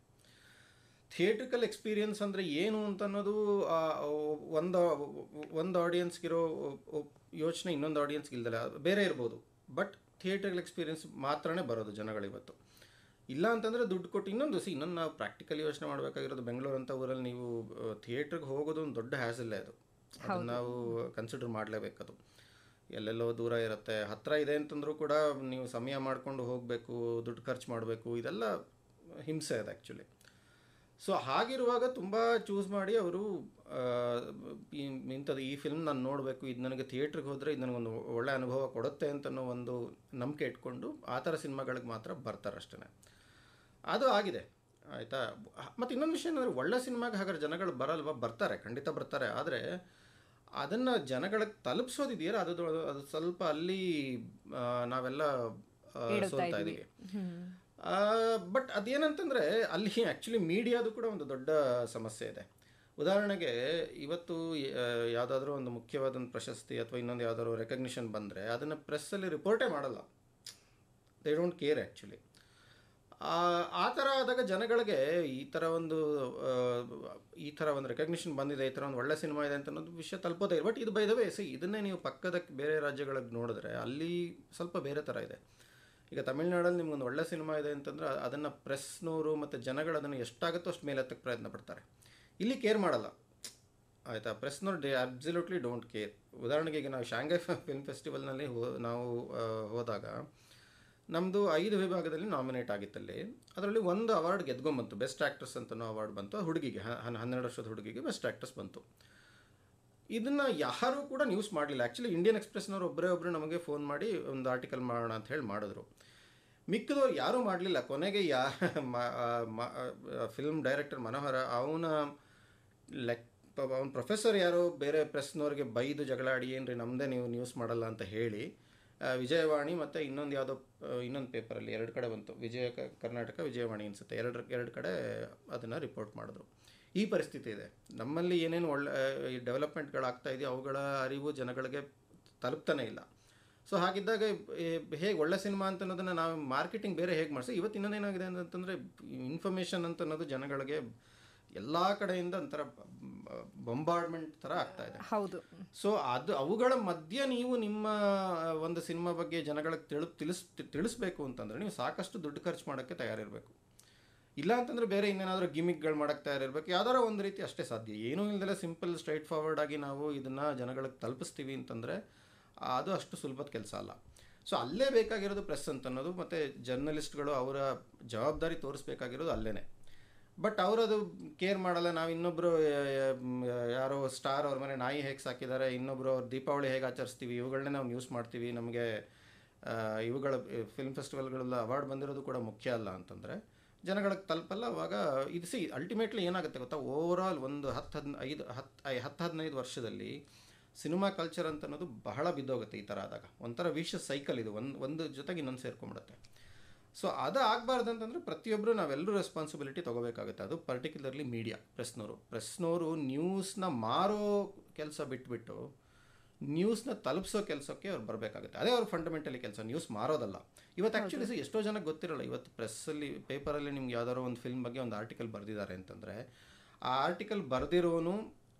B: ಥಿಯೇಟ್ರಿಕಲ್ ಎಕ್ಸ್ಪೀರಿಯನ್ಸ್ ಅಂದರೆ ಏನು ಅಂತ ಅನ್ನೋದು ಒಂದು ಆಡಿಯನ್ಸ್ಗಿರೋ ಯೋಚನೆ ಇನ್ನೊಂದು ಆಡಿಯನ್ಸ್ಗೆ ಇಲ್ದಲ್ಲ ಬೇರೆ ಇರ್ಬೋದು. ಬಟ್ ಥಿಯೇಟ್ರಿಕಲ್ ಎಕ್ಸ್ಪೀರಿಯನ್ಸ್ ಮಾತ್ರನೇ ಬರೋದು ಜನಗಳಿವತ್ತು. ಇಲ್ಲ ಅಂತಂದರೆ ದುಡ್ಡು ಕೊಟ್ಟು ಇನ್ನೊಂದು ನಾವು ಪ್ರಾಕ್ಟಿಕಲ್ ಯೋಚನೆ ಮಾಡಬೇಕಾಗಿರೋದು. ಬೆಂಗಳೂರು ಅಂತ ಊರಲ್ಲಿ ನೀವು ಥಿಯೇಟ್ರಿಗೆ ಹೋಗೋದು ಒಂದು ದೊಡ್ಡ ಹ್ಯಾಸಲ್ಲೇ. ಅದನ್ನು ನಾವು ಕನ್ಸಿಡರ್ ಮಾಡಲೇಬೇಕದು. ಎಲ್ಲೆಲ್ಲೋ ದೂರ ಇರುತ್ತೆ, ಹತ್ತಿರ ಇದೆ ಅಂತಂದರೂ ಕೂಡ ನೀವು ಸಮಯ ಮಾಡಿಕೊಂಡು ಹೋಗಬೇಕು, ದುಡ್ಡು ಖರ್ಚು ಮಾಡಬೇಕು, ಇದೆಲ್ಲ ಹಿಂಸೆ ಅದು ಆ್ಯಕ್ಚುಲಿ. ಸೊ ಹಾಗಿರುವಾಗ ತುಂಬ ಚೂಸ್ ಮಾಡಿ ಅವರು ಇಂಥದ್ದು ಈ ಫಿಲ್ಮ್ ನಾನು ನೋಡಬೇಕು, ಇದು ನನಗೆ ಥಿಯೇಟ್ರಿಗೆ ಹೋದರೆ ಇದು ನನಗೊಂದು ಒಳ್ಳೆ ಅನುಭವ ಕೊಡುತ್ತೆ ಅಂತನೋ ಒಂದು ನಂಬಿಕೆ ಇಟ್ಕೊಂಡು ಆ ಥರ ಸಿನಿಮಾಗಳಿಗೆ ಮಾತ್ರ ಬರ್ತಾರೆ ಅಷ್ಟೇ. ಅದು ಆಗಿದೆ ಆಯಿತಾ. ಮತ್ತು ಇನ್ನೊಂದು ವಿಷಯ ಏನಂದರೆ, ಒಳ್ಳೆ ಸಿನಿಮಾಗೆ ಹಾಗಾದ್ರೆ ಜನಗಳು ಬರಲ್ವಾ? ಬರ್ತಾರೆ, ಖಂಡಿತ ಬರ್ತಾರೆ. ಆದರೆ ಅದನ್ನು ಜನಗಳಿಗೆ ತಲುಪಿಸೋದಿದೆಯಲ್ಲ, ಅದು ಸ್ವಲ್ಪ ಅಲ್ಲಿ ನಾವೆಲ್ಲ ಸೋಲ್ತಾ ಇದ್ದೀವಿ. ಬಟ್ ಅದೇನಂತಂದರೆ ಅಲ್ಲಿ ಆ್ಯಕ್ಚುಲಿ ಮೀಡಿಯಾದು ಕೂಡ ಒಂದು ದೊಡ್ಡ ಸಮಸ್ಯೆ ಇದೆ. ಉದಾಹರಣೆಗೆ ಇವತ್ತು ಯಾವುದಾದ್ರೂ ಒಂದು ಮುಖ್ಯವಾದ ಪ್ರಶಸ್ತಿ ಅಥವಾ ಇನ್ನೊಂದು ಯಾವುದಾದ್ರು ರೆಕಗ್ನಿಷನ್ ಬಂದರೆ ಅದನ್ನು ಪ್ರೆಸ್ಸಲ್ಲಿ ರಿಪೋರ್ಟೇ ಮಾಡಲ್ಲ. They don't care actually. ಆ ಥರ ಆದಾಗ ಜನಗಳಿಗೆ ಈ ಥರ ಒಂದು ರೆಕಗ್ನಿಷನ್ ಬಂದಿದೆ, ಈ ಥರ ಒಂದು ಒಳ್ಳೆ ಸಿನಿಮಾ ಇದೆ ಅಂತ ಅನ್ನೋದು ವಿಷಯ ತಲುಪೋದೇ ಇಲ್ಲ. ಬಟ್ ಇದು ಬೈ ದ ವೇ ಇದನ್ನೇ ನೀವು ಪಕ್ಕದ ಬೇರೆ ರಾಜ್ಯಗಳಿಗೆ ನೋಡಿದ್ರೆ ಅಲ್ಲಿ ಸ್ವಲ್ಪ ಬೇರೆ ಥರ ಇದೆ. ಈಗ ತಮಿಳ್ನಾಡಲ್ಲಿ ನಿಮ್ಗೊಂದು ಒಳ್ಳೆ ಸಿನಿಮಾ ಇದೆ ಅಂತಂದ್ರೆ ಅದನ್ನು ಪ್ರೆಸ್ನವರು ಮತ್ತು ಜನಗಳು ಅದನ್ನು ಎಷ್ಟಾಗುತ್ತೋ ಅಷ್ಟು ಮೇಲೆತ್ತಕ್ಕೆ ಪ್ರಯತ್ನ ಪಡ್ತಾರೆ. ಇಲ್ಲಿ ಕೇರ್ ಮಾಡಲ್ಲ, ಆಯಿತಾ. ಪ್ರೆಸ್ನವ್ರು ಅಬ್ಸಲ್ಯೂಟ್ಲಿ ಡೋಂಟ್ ಕೇರ್. ಉದಾಹರಣೆಗೆ ಈಗ ನಾವು ಶಾಂಘೈ ಫಿಲ್ಮ್ ಫೆಸ್ಟಿವಲ್ನಲ್ಲಿ ನಾವು ಹೋದಾಗ ನಮ್ಮದು 5 ವಿಭಾಗದಲ್ಲಿ ನಾಮಿನೇಟ್ ಆಗಿತ್ತಲ್ಲಿ. ಅದರಲ್ಲಿ ಒಂದು ಅವಾರ್ಡ್ ಗೆದ್ಕೊಂಬಂತು, ಬೆಸ್ಟ್ ಆ್ಯಕ್ಟ್ರೆಸ್ ಅಂತನೋ ಅವಾರ್ಡ್ ಬಂತು. ಹುಡುಗಿಗೆ 12 ವರ್ಷದ ಹುಡುಗಿಗೆ ಬೆಸ್ಟ್ ಆ್ಯಕ್ಟ್ರೆಸ್ ಬಂತು. ಇದನ್ನು ಯಾರೂ ಕೂಡ ನ್ಯೂಸ್ ಮಾಡಲಿಲ್ಲ. ಆ್ಯಕ್ಚುಲಿ ಇಂಡಿಯನ್ ಎಕ್ಸ್ಪ್ರೆಸ್ನವ್ರು ಒಬ್ಬರು ನಮಗೆ ಫೋನ್ ಮಾಡಿ ಒಂದು ಆರ್ಟಿಕಲ್ ಮಾಡೋಣ ಅಂತ ಹೇಳಿ ಮಾಡಿದ್ರು. ಮಿಕ್ಕಿದವ್ರು ಯಾರೂ ಮಾಡಲಿಲ್ಲ. ಕೊನೆಗೆ ಫಿಲ್ಮ್ ಡೈರೆಕ್ಟರ್ ಮನೋಹರ ಅವನ ಪ್ರೊಫೆಸರ್ ಯಾರೋ ಬೇರೆ ಪ್ರೆಸ್ನವ್ರಿಗೆ ಬೈದು ಜಗಳಾಡಿ ಏನ್ರಿ ನಮ್ಮದೇ ನೀವು ನ್ಯೂಸ್ ಮಾಡಲ್ಲ ಅಂತ ಹೇಳಿ ವಿಜಯವಾಣಿ ಮತ್ತು ಇನ್ನೊಂದು ಪೇಪರಲ್ಲಿ 2 ಕಡೆ ಬಂತು. ಕರ್ನಾಟಕ ವಿಜಯವಾಣಿ ಅನಿಸುತ್ತೆ, ಎರಡು ಕಡೆ ಅದನ್ನು ರಿಪೋರ್ಟ್ ಮಾಡಿದ್ರು. ಈ ಪರಿಸ್ಥಿತಿ ಇದೆ ನಮ್ಮಲ್ಲಿ. ಏನೇನು ಒಳ್ಳೆ ಡೆವಲಪ್ಮೆಂಟ್ಗಳಾಗ್ತಾ ಇದೆಯೋ ಅವುಗಳ ಅರಿವು ಜನಗಳಿಗೆ ತಲುಪ್ತಾನೆ ಇಲ್ಲ. ಸೊ ಹಾಗಿದ್ದಾಗ ಹೇಗೆ ಒಳ್ಳೆ ಸಿನಿಮಾ ಅಂತ ಅನ್ನೋದನ್ನು ನಾವು ಮಾರ್ಕೆಟಿಂಗ್ ಬೇರೆ ಹೇಗೆ ಮಾಡಿಸಿ. ಇವತ್ತು ಇನ್ನೊಂದೇನಾಗಿದೆ ಅಂತಂದರೆ ಇನ್ಫಾರ್ಮೇಷನ್ ಅಂತ ಅನ್ನೋದು ಜನಗಳಿಗೆ ಎಲ್ಲ ಕಡೆಯಿಂದ ಒಂಥರ ಬೊಂಬಾರ್ಡ್ಮೆಂಟ್ ಥರ ಆಗ್ತಾ ಇದೆ.
A: ಹೌದು.
B: ಸೊ ಅವುಗಳ ಮಧ್ಯೆ ನೀವು ನಿಮ್ಮ ಒಂದು ಸಿನಿಮಾ ಬಗ್ಗೆ ಜನಗಳಿಗೆ ತಿಳಿಸ್ಬೇಕು ಅಂತಂದರೆ ನೀವು ಸಾಕಷ್ಟು ದುಡ್ಡು ಖರ್ಚು ಮಾಡೋಕ್ಕೆ ತಯಾರಿರಬೇಕು. ಇಲ್ಲ ಅಂತಂದರೆ ಬೇರೆ ಇನ್ನೇನಾದರೂ ಗಿಮಿಕ್ಗಳು ಮಾಡೋಕ್ಕೆ ತಯಾರಿರಬೇಕು. ಯಾವ್ದಾರ ಒಂದು ರೀತಿ ಅಷ್ಟೇ ಸಾಧ್ಯ. ಏನೂ ಇಲ್ಲದೆಲ್ಲ ಸಿಂಪಲ್ ಸ್ಟ್ರೈಟ್ ಫಾರ್ವರ್ಡ್ ಆಗಿ ನಾವು ಇದನ್ನು ಜನಗಳಿಗೆ ತಲುಪಿಸ್ತೀವಿ ಅಂತಂದರೆ ಅದು ಅಷ್ಟು ಸುಲಭದ ಕೆಲಸ ಅಲ್ಲ. ಸೊ ಅಲ್ಲೇ ಬೇಕಾಗಿರೋದು ಪ್ರೆಸ್ ಅಂತ ಅನ್ನೋದು, ಮತ್ತು ಜರ್ನಲಿಸ್ಟ್ಗಳು ಅವರ ಜವಾಬ್ದಾರಿ ತೋರಿಸ್ಬೇಕಾಗಿರೋದು ಅಲ್ಲೇ. ಬಟ್ ಅವರದು ಕೇರ್ ಮಾಡಲ್ಲ. ನಾವು ಇನ್ನೊಬ್ಬರು ಯಾರೋ ಸ್ಟಾರ್ ಅವ್ರ ಮನೆ ನಾಯಿ ಹೇಗೆ ಸಾಕಿದ್ದಾರೆ, ಇನ್ನೊಬ್ಬರು ಅವ್ರು ದೀಪಾವಳಿ ಹೇಗೆ ಆಚರಿಸ್ತೀವಿ, ಇವುಗಳನ್ನೇ ನಾವು ನ್ಯೂಸ್ ಮಾಡ್ತೀವಿ. ನಮಗೆ ಇವುಗಳ ಫಿಲ್ಮ್ ಫೆಸ್ಟಿವಲ್ಗಳೆಲ್ಲ ಅವಾರ್ಡ್ ಬಂದಿರೋದು ಕೂಡ ಮುಖ್ಯ ಅಲ್ಲ ಅಂತಂದರೆ ಜನಗಳಿಗೆ ತಲುಪಲ್ಲ. ಅವಾಗ ಇದು ಅಲ್ಟಿಮೇಟ್ಲಿ ಏನಾಗುತ್ತೆ ಗೊತ್ತಾ, ಓವರಾಲ್ ಒಂದು 10-15 ವರ್ಷದಲ್ಲಿ ಸಿನಿಮಾ ಕಲ್ಚರ್ ಅಂತ ಅನ್ನೋದು ಬಹಳ ಬಿದ್ದೋಗುತ್ತೆ. ಈ ಥರ ಆದಾಗ ಒಂಥರ ವಿಷಸ್ ಸೈಕಲ್ ಇದು, ಒಂದು ಜೊತೆಗೆ ಇನ್ನೊಂದು ಸೇರ್ಕೊಂಡ್ಬಿಡುತ್ತೆ. ಸೊ ಅದು ಆಗಬಾರ್ದು ಅಂತಂದರೆ ಪ್ರತಿಯೊಬ್ಬರು ನಾವೆಲ್ಲರೂ ರೆಸ್ಪಾನ್ಸಿಬಿಲಿಟಿ ತೊಗೋಬೇಕಾಗುತ್ತೆ. ಅದು ಪರ್ಟಿಕ್ಯುಲರ್ಲಿ ಮೀಡಿಯಾ, ಪ್ರೆಸ್ನವರು ನ್ಯೂಸ್ನ ಮಾರೋ ಕೆಲಸ ಬಿಟ್ಬಿಟ್ಟು ನ್ಯೂಸ್ನ ತಲುಪಿಸೋ ಕೆಲಸಕ್ಕೆ ಅವ್ರು ಬರಬೇಕಾಗುತ್ತೆ. ಅದೇ ಅವ್ರ ಫಂಡಮೆಂಟಲಿ ಕೆಲಸ, ನ್ಯೂಸ್ ಮಾರೋದಲ್ಲ. ಇವತ್ತು ಆ್ಯಕ್ಚುಲಿ ಎಷ್ಟೋ ಜನಕ್ಕೆ ಗೊತ್ತಿರಲ್ಲ. ಇವತ್ತು ಪ್ರೆಸ್ಸಲ್ಲಿ ಪೇಪರಲ್ಲಿ ನಿಮ್ಗೆ ಯಾವ್ದಾದ್ರು ಒಂದು ಫಿಲ್ಮ್ ಬಗ್ಗೆ ಒಂದು ಆರ್ಟಿಕಲ್ ಬರೆದಿದ್ದಾರೆ ಅಂತಂದರೆ ಆ ಆರ್ಟಿಕಲ್ ಬರೆದಿರೋನು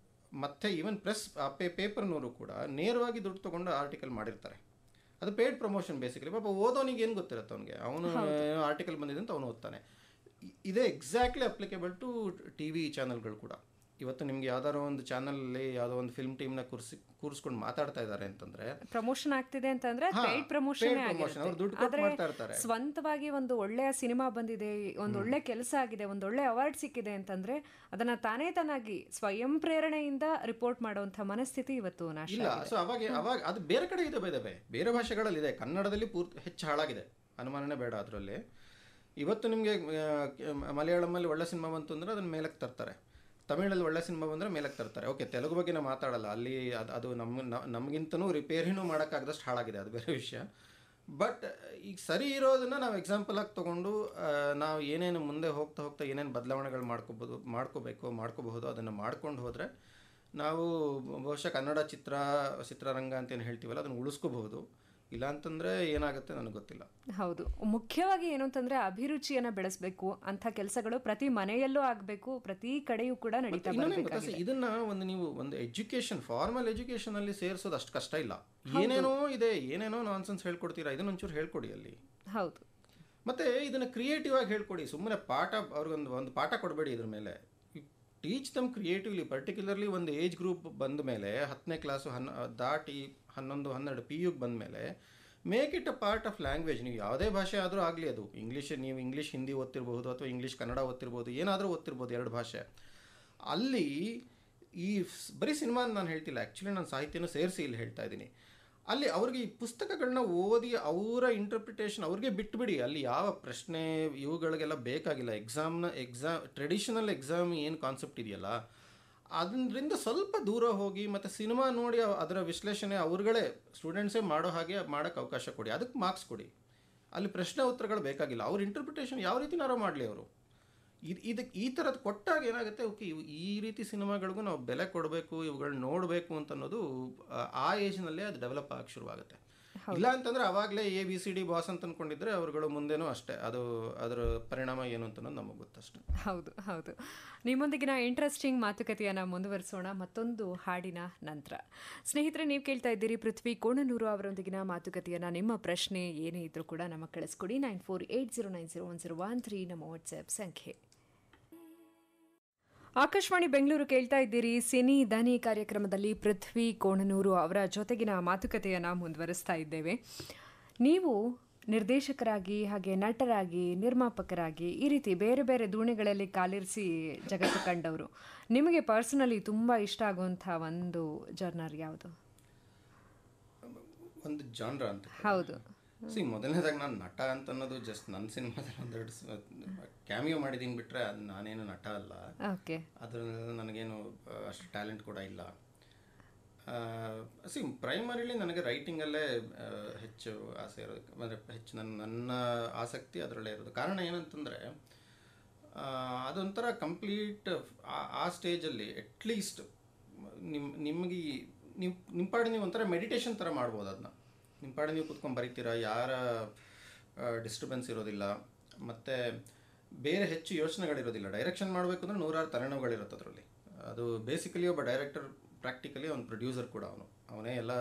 B: ಮತ್ತು ಈವನ್ ಪ್ರೆಸ್ ಪೇಪರ್ನವರು ಕೂಡ ನೇರವಾಗಿ ದುಡ್ಡು ತೊಗೊಂಡು ಆರ್ಟಿಕಲ್ ಮಾಡಿರ್ತಾರೆ. ಅದು ಪೇಯ್ಡ್ ಪ್ರಮೋಷನ್ ಬೇಸಿಕಲಿ. ಪಾಪ ಓದೋನಿಗೆ ಏನು ಗೊತ್ತಿರುತ್ತೆ, ಅವನಿಗೆ ಅವನು ಆರ್ಟಿಕಲ್ ಬಂದಿದೆ ಅಂತ ಅವನು ಓದ್ತಾನೆ. ಇದೇ exactly applicable to T V ಚಾನಲ್ಗಳು ಕೂಡ. ಇವತ್ತು ನಿಮ್ಗೆ ಯಾವ್ದಾರೋ ಒಂದು ಚಾನಲಲ್ಲಿ ಯಾವುದೋ ಒಂದು ಫಿಲ್ಮ್ ಟೀಮ್ನ ಕೂರಿಸ್ಕೊಂಡು ಮಾತಾಡ್ತಾ ಇದ್ದಾರೆ ಅಂತಂದ್ರೆ
A: ಪ್ರಮೋಷನ್ ಆಗ್ತಿದೆ ಅಂತಂದ್ರೆ ಪೇಯ್ಡ್ ಪ್ರಮೋಷನ್
B: ಅವ್ರು ದುಡ್ಡು ಕೊಟ್ಟು ಮಾಡ್ತಾ ಇರ್ತಾರೆ.
A: ಸ್ವಂತವಾಗಿ ಒಂದು ಒಳ್ಳೆಯ ಸಿನಿಮಾ ಬಂದಿದೆ, ಒಂದು ಒಳ್ಳೆ ಕೆಲಸ ಆಗಿದೆ, ಒಂದು ಒಳ್ಳೆ ಅವಾರ್ಡ್ ಸಿಕ್ಕಿದೆ ಅಂತಂದ್ರೆ ಅದನ್ನ ತಾನಾಗಿ ಸ್ವಯಂ ಪ್ರೇರಣೆಯಿಂದ ರಿಪೋರ್ಟ್ ಮಾಡುವಂತ ಮನಸ್ಥಿತಿ ಇವತ್ತು ನಾಶ
B: ಇಲ್ಲ. ಸೊ ಅವಾಗ ಅದು ಬೇರೆ ಕಡೆ ಇದೆ, ಬೇರೆ ಭಾಷೆಗಳಲ್ಲಿ ಇದೆ. ಕನ್ನಡದಲ್ಲಿ ಹೆಚ್ಚು ಹಾಳಾಗಿದೆ, ಅನುಮಾನನೇ ಬೇಡ ಅದರಲ್ಲಿ. ಇವತ್ತು ನಿಮಗೆ ಮಲಯಾಳಮಲ್ಲಿ ಒಳ್ಳೆ ಸಿನಿಮಾ ಬಂತು ಅಂದರೆ ಅದನ್ನ ಮೇಲಕ್ಕೆ ತರ್ತಾರೆ, ತಮಿಳಲ್ಲಿ ಒಳ್ಳೆ ಸಿನಿಮಾ ಬಂದರೆ ಮೇಲಕ್ಕೆ ತರ್ತಾರೆ. ಓಕೆ, ತೆಲುಗು ಬಗ್ಗೆ ನಾವು ಮಾತಾಡಲ್ಲ, ಅಲ್ಲಿ ಅದು ನಮಗಿಂತನೂ ರಿಪೇರಿನೂ ಮಾಡೋಕ್ಕಾಗದಷ್ಟು ಹಾಳಾಗಿದೆ, ಅದು ಬೇರೆ ವಿಷಯ. ಬಟ್ ಈಗ ಸರಿ ಇರೋದನ್ನು ನಾವು ಎಕ್ಸಾಂಪಲ್ ಆಗಿ ತೊಗೊಂಡು ನಾವು ಏನೇನು ಮುಂದೆ ಹೋಗ್ತಾ ಏನೇನು ಬದಲಾವಣೆಗಳು ಮಾಡ್ಕೋಬಹುದು ಅದನ್ನು ಮಾಡ್ಕೊಂಡು ಹೋದರೆ ನಾವು ಬಹುಶಃ ಕನ್ನಡ ಚಿತ್ರರಂಗ ಅಂತೇನು ಹೇಳ್ತೀವಲ್ಲ ಅದನ್ನು ಉಳಿಸ್ಕೋಬಹುದು. ಇಲ್ಲ ಅಂತಂದರೆ ಏನಾಗುತ್ತೆ ನನಗೆ ಗೊತ್ತಿಲ್ಲ.
A: ಹೌದು, ಮುಖ್ಯವಾಗಿ ಏನು ಅಂತಂದರೆ ಅಭಿರುಚಿಯನ್ನು ಬೆಳೆಸಬೇಕು. ಅಂಥ ಕೆಲಸಗಳು ಪ್ರತಿ ಮನೆಯಲ್ಲೂ ಆಗಬೇಕು, ಪ್ರತಿ ಕಡೆಯೂ ಕೂಡ ನಡೀತಾ ಬರಬೇಕು.
B: ಇದನ್ನು ನೀವು ಒಂದು ಎಜುಕೇಷನ್, ಫಾರ್ಮಲ್ ಎಜುಕೇಷನಲ್ಲಿ ಸೇರಿಸೋದು ಅಷ್ಟು ಕಷ್ಟ ಇಲ್ಲ. ಏನೇನೋ ನಾನ್ಸೆನ್ಸ್ ಹೇಳ್ಕೊಡ್ತೀರಾ, ಇದನ್ನೊಂಚೂರು ಹೇಳ್ಕೊಡಿ ಅಲ್ಲಿ.
A: ಹೌದು.
B: ಮತ್ತು ಇದನ್ನು ಕ್ರಿಯೇಟಿವ್ ಆಗಿ ಹೇಳ್ಕೊಡಿ. ಸುಮ್ಮನೆ ಅವ್ರಿಗೊಂದು ಪಾಠ ಕೊಡಬೇಡಿ. ಇದ್ರ ಮೇಲೆ ಟೀಚ್ ದಮ್ ಕ್ರಿಯೇಟಿವ್ಲಿ. ಪರ್ಟಿಕ್ಯುಲರ್ಲಿ ಒಂದು ಏಜ್ ಗ್ರೂಪ್ ಬಂದ ಮೇಲೆ 10ನೇ ಕ್ಲಾಸು ದಾಟಿ 11-12 PUಗೆ ಬಂದ ಮೇಲೆ make it a part of language. ನೀವು ಯಾವುದೇ ಭಾಷೆ ಆದರೂ ಆಗಲಿ, ಅದು ನೀವು ಇಂಗ್ಲೀಷ್ ಹಿಂದಿ ಓದ್ತಿರ್ಬೋದು ಅಥವಾ ಇಂಗ್ಲೀಷ್ ಕನ್ನಡ ಓದ್ತಿರ್ಬೋದು, ಏನಾದರೂ ಓದ್ತಿರ್ಬೋದು, 2 ಭಾಷೆ. ಅಲ್ಲಿ ಈ ಬರೀ ಸಿನಿಮಾ ನಾನು ಹೇಳ್ತಿಲ್ಲ, ಆ್ಯಕ್ಚುಲಿ ನಾನು ಸಾಹಿತ್ಯನೂ ಸೇರಿಸಿ ಇಲ್ಲಿ ಹೇಳ್ತಾ ಇದ್ದೀನಿ. ಅಲ್ಲಿ ಅವ್ರಿಗೆ ಈ ಪುಸ್ತಕಗಳನ್ನ ಓದಿ ಅವರ ಇಂಟರ್ಪ್ರಿಟೇಷನ್ ಅವ್ರಿಗೆ ಬಿಟ್ಟುಬಿಡಿ. ಅಲ್ಲಿ ಯಾವ ಪ್ರಶ್ನೆ ಇವುಗಳಿಗೆಲ್ಲ ಬೇಕಾಗಿಲ್ಲ. ಟ್ರೆಡಿಷನಲ್ ಎಕ್ಸಾಮ್ ಏನು ಕಾನ್ಸೆಪ್ಟ್ ಇದೆಯಲ್ಲ ಅದರಿಂದ ಸ್ವಲ್ಪ ದೂರ ಹೋಗಿ ಮತ್ತು ಸಿನಿಮಾ ನೋಡಿ ಅದರ ವಿಶ್ಲೇಷಣೆ ಅವ್ರುಗಳೇ ಸ್ಟೂಡೆಂಟ್ಸೇ ಮಾಡೋ ಹಾಗೆ ಮಾಡೋಕ್ಕೆ ಅವಕಾಶ ಕೊಡಿ. ಅದಕ್ಕೆ ಮಾರ್ಕ್ಸ್ ಕೊಡಿ. ಅಲ್ಲಿ ಪ್ರಶ್ನೆ ಉತ್ತರಗಳು ಬೇಕಾಗಿಲ್ಲ. ಅವ್ರ ಇಂಟರ್ಪ್ರಿಟೇಷನ್ ಯಾವ ರೀತಿನಾರೋ ಮಾಡಲಿ ಅವರು. ಇದಕ್ಕೆ ಈ ಥರದ್ದು ಕೊಟ್ಟಾಗ ಏನಾಗುತ್ತೆ, ಓಕೆ ಈ ರೀತಿ ಸಿನಿಮಾಗಳಿಗೂ ನಾವು ಬೆಲೆ ಕೊಡಬೇಕು, ಇವುಗಳನ್ನ ನೋಡಬೇಕು ಅಂತ ಅನ್ನೋದು ಆ ಏಜ್ನಲ್ಲೇ ಅದು ಡೆವಲಪ್ ಆಗಕ್ಕೆ ಶುರುವಾಗುತ್ತೆ. ಇಲ್ಲ ಅಂತಂದರೆ ಅವಾಗಲೇ ABCD ಬಾಸ್ ಅಂತ ಅಂದ್ಕೊಂಡಿದ್ರೆ ಅವ್ರುಗಳು ಮುಂದೆನೂ ಅಷ್ಟೇ, ಅದು ಅದರ ಪರಿಣಾಮ ಏನು ಅಂತ ಅನ್ನೋದು ನಮಗೆ ಗೊತ್ತಷ್ಟೆ.
A: ಹೌದು ಹೌದು. ನಿಮ್ಮೊಂದಿಗಿನ ಇಂಟ್ರೆಸ್ಟಿಂಗ್ ಮಾತುಕತೆಯನ್ನು ಮುಂದುವರಿಸೋಣ ಮತ್ತೊಂದು ಹಾಡಿನ ನಂತರ. ಸ್ನೇಹಿತರೆ, ನೀವು ಕೇಳ್ತಾ ಇದ್ದೀರಿ ಪೃಥ್ವಿ ಕೋಣನೂರು ಅವರೊಂದಿಗಿನ ಮಾತುಕತೆಯನ್ನು. ನಿಮ್ಮ ಪ್ರಶ್ನೆ ಏನೇ ಇದ್ರೂ ಕೂಡ ನಮಗೆ ಕಳಿಸ್ಕೊಡಿ. 9480901013 ನಮ್ಮ ವಾಟ್ಸ್ಆ್ಯಪ್ ಸಂಖ್ಯೆ. ಆಕಾಶವಾಣಿ ಬೆಂಗಳೂರು ಕೇಳ್ತಾ ಇದ್ದೀರಿ. ಸಿನಿ ದನಿ ಕಾರ್ಯಕ್ರಮದಲ್ಲಿ ಪೃಥ್ವಿ ಕೋಣನೂರು ಅವರ ಜೊತೆಗಿನ ಮಾತುಕತೆಯನ್ನು ಮುಂದುವರಿಸ್ತಾ ಇದ್ದೇವೆ. ನೀವು ನಿರ್ದೇಶಕರಾಗಿ, ಹಾಗೆ ನಟರಾಗಿ, ನಿರ್ಮಾಪಕರಾಗಿ, ಈ ರೀತಿ ಬೇರೆ ಬೇರೆ ದೋಣಿಗಳಲ್ಲಿ ಕಾಲಿರಿಸಿ ಜಗತ್ತು ಕಂಡವರು. ನಿಮಗೆ ಪರ್ಸನಲಿ ತುಂಬ ಇಷ್ಟ ಆಗುವಂಥ ಒಂದು ಜರ್ನರ್ ಯಾವುದು?
B: ಒಂದು ಜಾನ್ರ ಅಂತ?
A: ಹೌದು.
B: ಮೊದಲನೇದಾಗಿ ನಾನು ನಟ ಅಂತ ಅನ್ನೋದು ಜಸ್ಟ್ ನನ್ನ ಸಿನಿಮಾದಲ್ಲಿ ಒಂದೆರಡು ಕ್ಯಾಮಿಯೋ ಮಾಡಿದ್ದೀನಿ ಬಿಟ್ಟರೆ ಅದು ನಾನೇನು ನಟ ಅಲ್ಲ.
A: ಓಕೆ.
B: ಅದರಲ್ಲಿ ನನಗೇನು ಅಷ್ಟು ಟ್ಯಾಲೆಂಟ್ ಕೂಡ ಇಲ್ಲ. ಪ್ರೈಮರಿಲಿ ನನಗೆ ರೈಟಿಂಗಲ್ಲೇ ಹೆಚ್ಚು ಆಸೆ ಇರೋದು, ಅಂದರೆ ಹೆಚ್ಚು ನನ್ನ ಆಸಕ್ತಿ ಅದರಲ್ಲೇ ಇರೋದು. ಕಾರಣ ಏನಂತಂದರೆ ಅದೊಂಥರ ಕಂಪ್ಲೀಟ್ ಆ ಸ್ಟೇಜಲ್ಲಿ ಅಟ್ಲೀಸ್ಟ್ ನಿಮಗೆ ನಿಮ್ಮ ಪಾಡಿ ನೀವು ಒಂಥರ ಮೆಡಿಟೇಷನ್ ಥರ ಮಾಡ್ಬೋದು. ಅದನ್ನ ನಿಮ್ಮ ಪಾಡಿ ನೀವು ಕೂತ್ಕೊಂಡು ಬರೀತೀರಾ, ಯಾರ ಡಿಸ್ಟರ್ಬೆನ್ಸ್ ಇರೋದಿಲ್ಲ, ಮತ್ತು ಬೇರೆ ಹೆಚ್ಚು ಯೋಚನೆಗಳಿರೋದಿಲ್ಲ. ಡೈರೆಕ್ಷನ್ ಮಾಡಬೇಕು ಅಂದರೆ ನೂರಾರು ತಲೆನೋವುಗಳಿರುತ್ತೆ ಅದರಲ್ಲಿ. ಅದು ಬೇಸಿಕಲಿ ಒಬ್ಬ ಡೈರೆಕ್ಟರ್ ಪ್ರಾಕ್ಟಿಕಲಿ ಅವ್ನು ಪ್ರೊಡ್ಯೂಸರ್ ಕೂಡ. ಅವನೇ ಎಲ್ಲ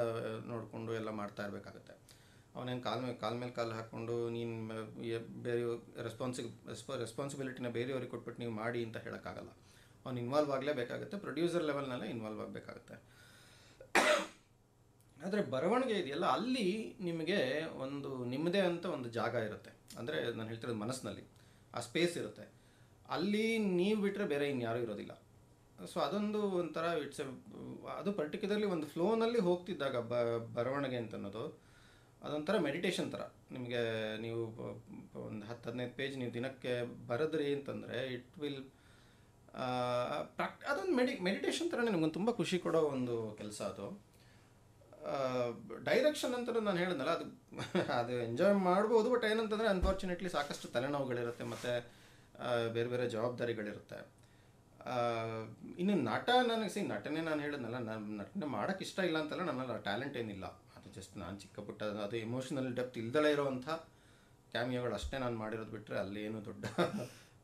B: ನೋಡಿಕೊಂಡು ಎಲ್ಲ ಮಾಡ್ತಾ ಇರಬೇಕಾಗತ್ತೆ. ಅವನೇನು ಕಾಲ ಮೇಲೆ ಕಾಲು ಹಾಕ್ಕೊಂಡು ನೀನು ಬೇರೆ ರೆಸ್ಪಾನ್ಸಿಬಿಲಿಟಿನ ಬೇರೆಯವ್ರಿಗೆ ಕೊಟ್ಬಿಟ್ಟು ನೀವು ಮಾಡಿ ಅಂತ ಹೇಳೋಕ್ಕಾಗಲ್ಲ. ಅವ್ನು ಇನ್ವಾಲ್ವ್ ಆಗಲೇಬೇಕಾಗುತ್ತೆ, ಪ್ರೊಡ್ಯೂಸರ್ ಲೆವೆಲ್ನಲ್ಲೇ ಇನ್ವಾಲ್ವ್ ಆಗಬೇಕಾಗುತ್ತೆ. ಆದರೆ ಬರವಣಿಗೆ ಇದೆಯಲ್ಲ, ಅಲ್ಲಿ ನಿಮಗೆ ಒಂದು ನಿಮ್ಮದೇ ಅಂತ ಒಂದು ಜಾಗ ಇರುತ್ತೆ. ಅಂದರೆ ನಾನು ಹೇಳ್ತಿರೋದು ಮನಸ್ಸಿನಲ್ಲಿ ಆ ಸ್ಪೇಸ್ ಇರುತ್ತೆ. ಅಲ್ಲಿ ನೀವು ಬಿಟ್ಟರೆ ಬೇರೆ ಇನ್ಯಾರೂ ಇರೋದಿಲ್ಲ. ಸೊ ಅದೊಂದು ಒಂಥರ ಅದು ಪರ್ಟಿಕ್ಯುಲರ್ಲಿ ಒಂದು ಫ್ಲೋನಲ್ಲಿ ಹೋಗ್ತಿದ್ದಾಗ ಬರವಣಿಗೆ ಅಂತ ಅನ್ನೋದು ಅದೊಂಥರ ಮೆಡಿಟೇಷನ್ ಥರ. ನಿಮಗೆ ನೀವು ಒಂದು 10-15 ಪೇಜ್ ನೀವು ದಿನಕ್ಕೆ ಬರೆದ್ರಿ ಅಂತಂದರೆ ಇಟ್ ವಿಲ್ ಅದೊಂದು ಮೆಡಿಟೇಷನ್ ಥರ ನಿಮ್ಗೊಂದು ತುಂಬ ಖುಷಿ ಕೊಡೋ ಒಂದು ಕೆಲಸ ಅದು. ಡೈರೆಕ್ಷನ್ ಅಂತ ನಾನು ಹೇಳಿದ್ನಲ್ಲ, ಅದು ಎಂಜಾಯ್ ಮಾಡ್ಬೋದು. ಬಟ್ ಏನಂತಂದರೆ ಅನ್ಫಾರ್ಚುನೇಟ್ಲಿ ಸಾಕಷ್ಟು ತಲೆನೋವುಗಳಿರುತ್ತೆ ಮತ್ತು ಬೇರೆ ಬೇರೆ ಜವಾಬ್ದಾರಿಗಳಿರುತ್ತೆ. ಇನ್ನು ನಟ ನನಗೆ ನಟನೆ ನಾನು ಹೇಳಿದ್ನಲ್ಲ, ನಾನು ನಟನೆ ಮಾಡೋಕ್ಕೆ ಇಷ್ಟ ಇಲ್ಲ ಅಂತಲ್ಲ, ನನ್ನಲ್ಲಿ ಟ್ಯಾಲೆಂಟ್ ಏನಿಲ್ಲ. ಅದು ಜಸ್ಟ್ ನಾನು ಚಿಕ್ಕ ಪುಟ್ಟ ಅದು ಎಮೋಷನಲ್ ಡೆಪ್ತ್ ಇಲ್ದಲೇ ಇರೋವಂಥ ಕ್ಯಾಮಿಯೋಗಳು ಅಷ್ಟೇ ನಾನು ಮಾಡಿರೋದು ಬಿಟ್ಟರೆ ಅಲ್ಲಿ ಏನು ದೊಡ್ಡ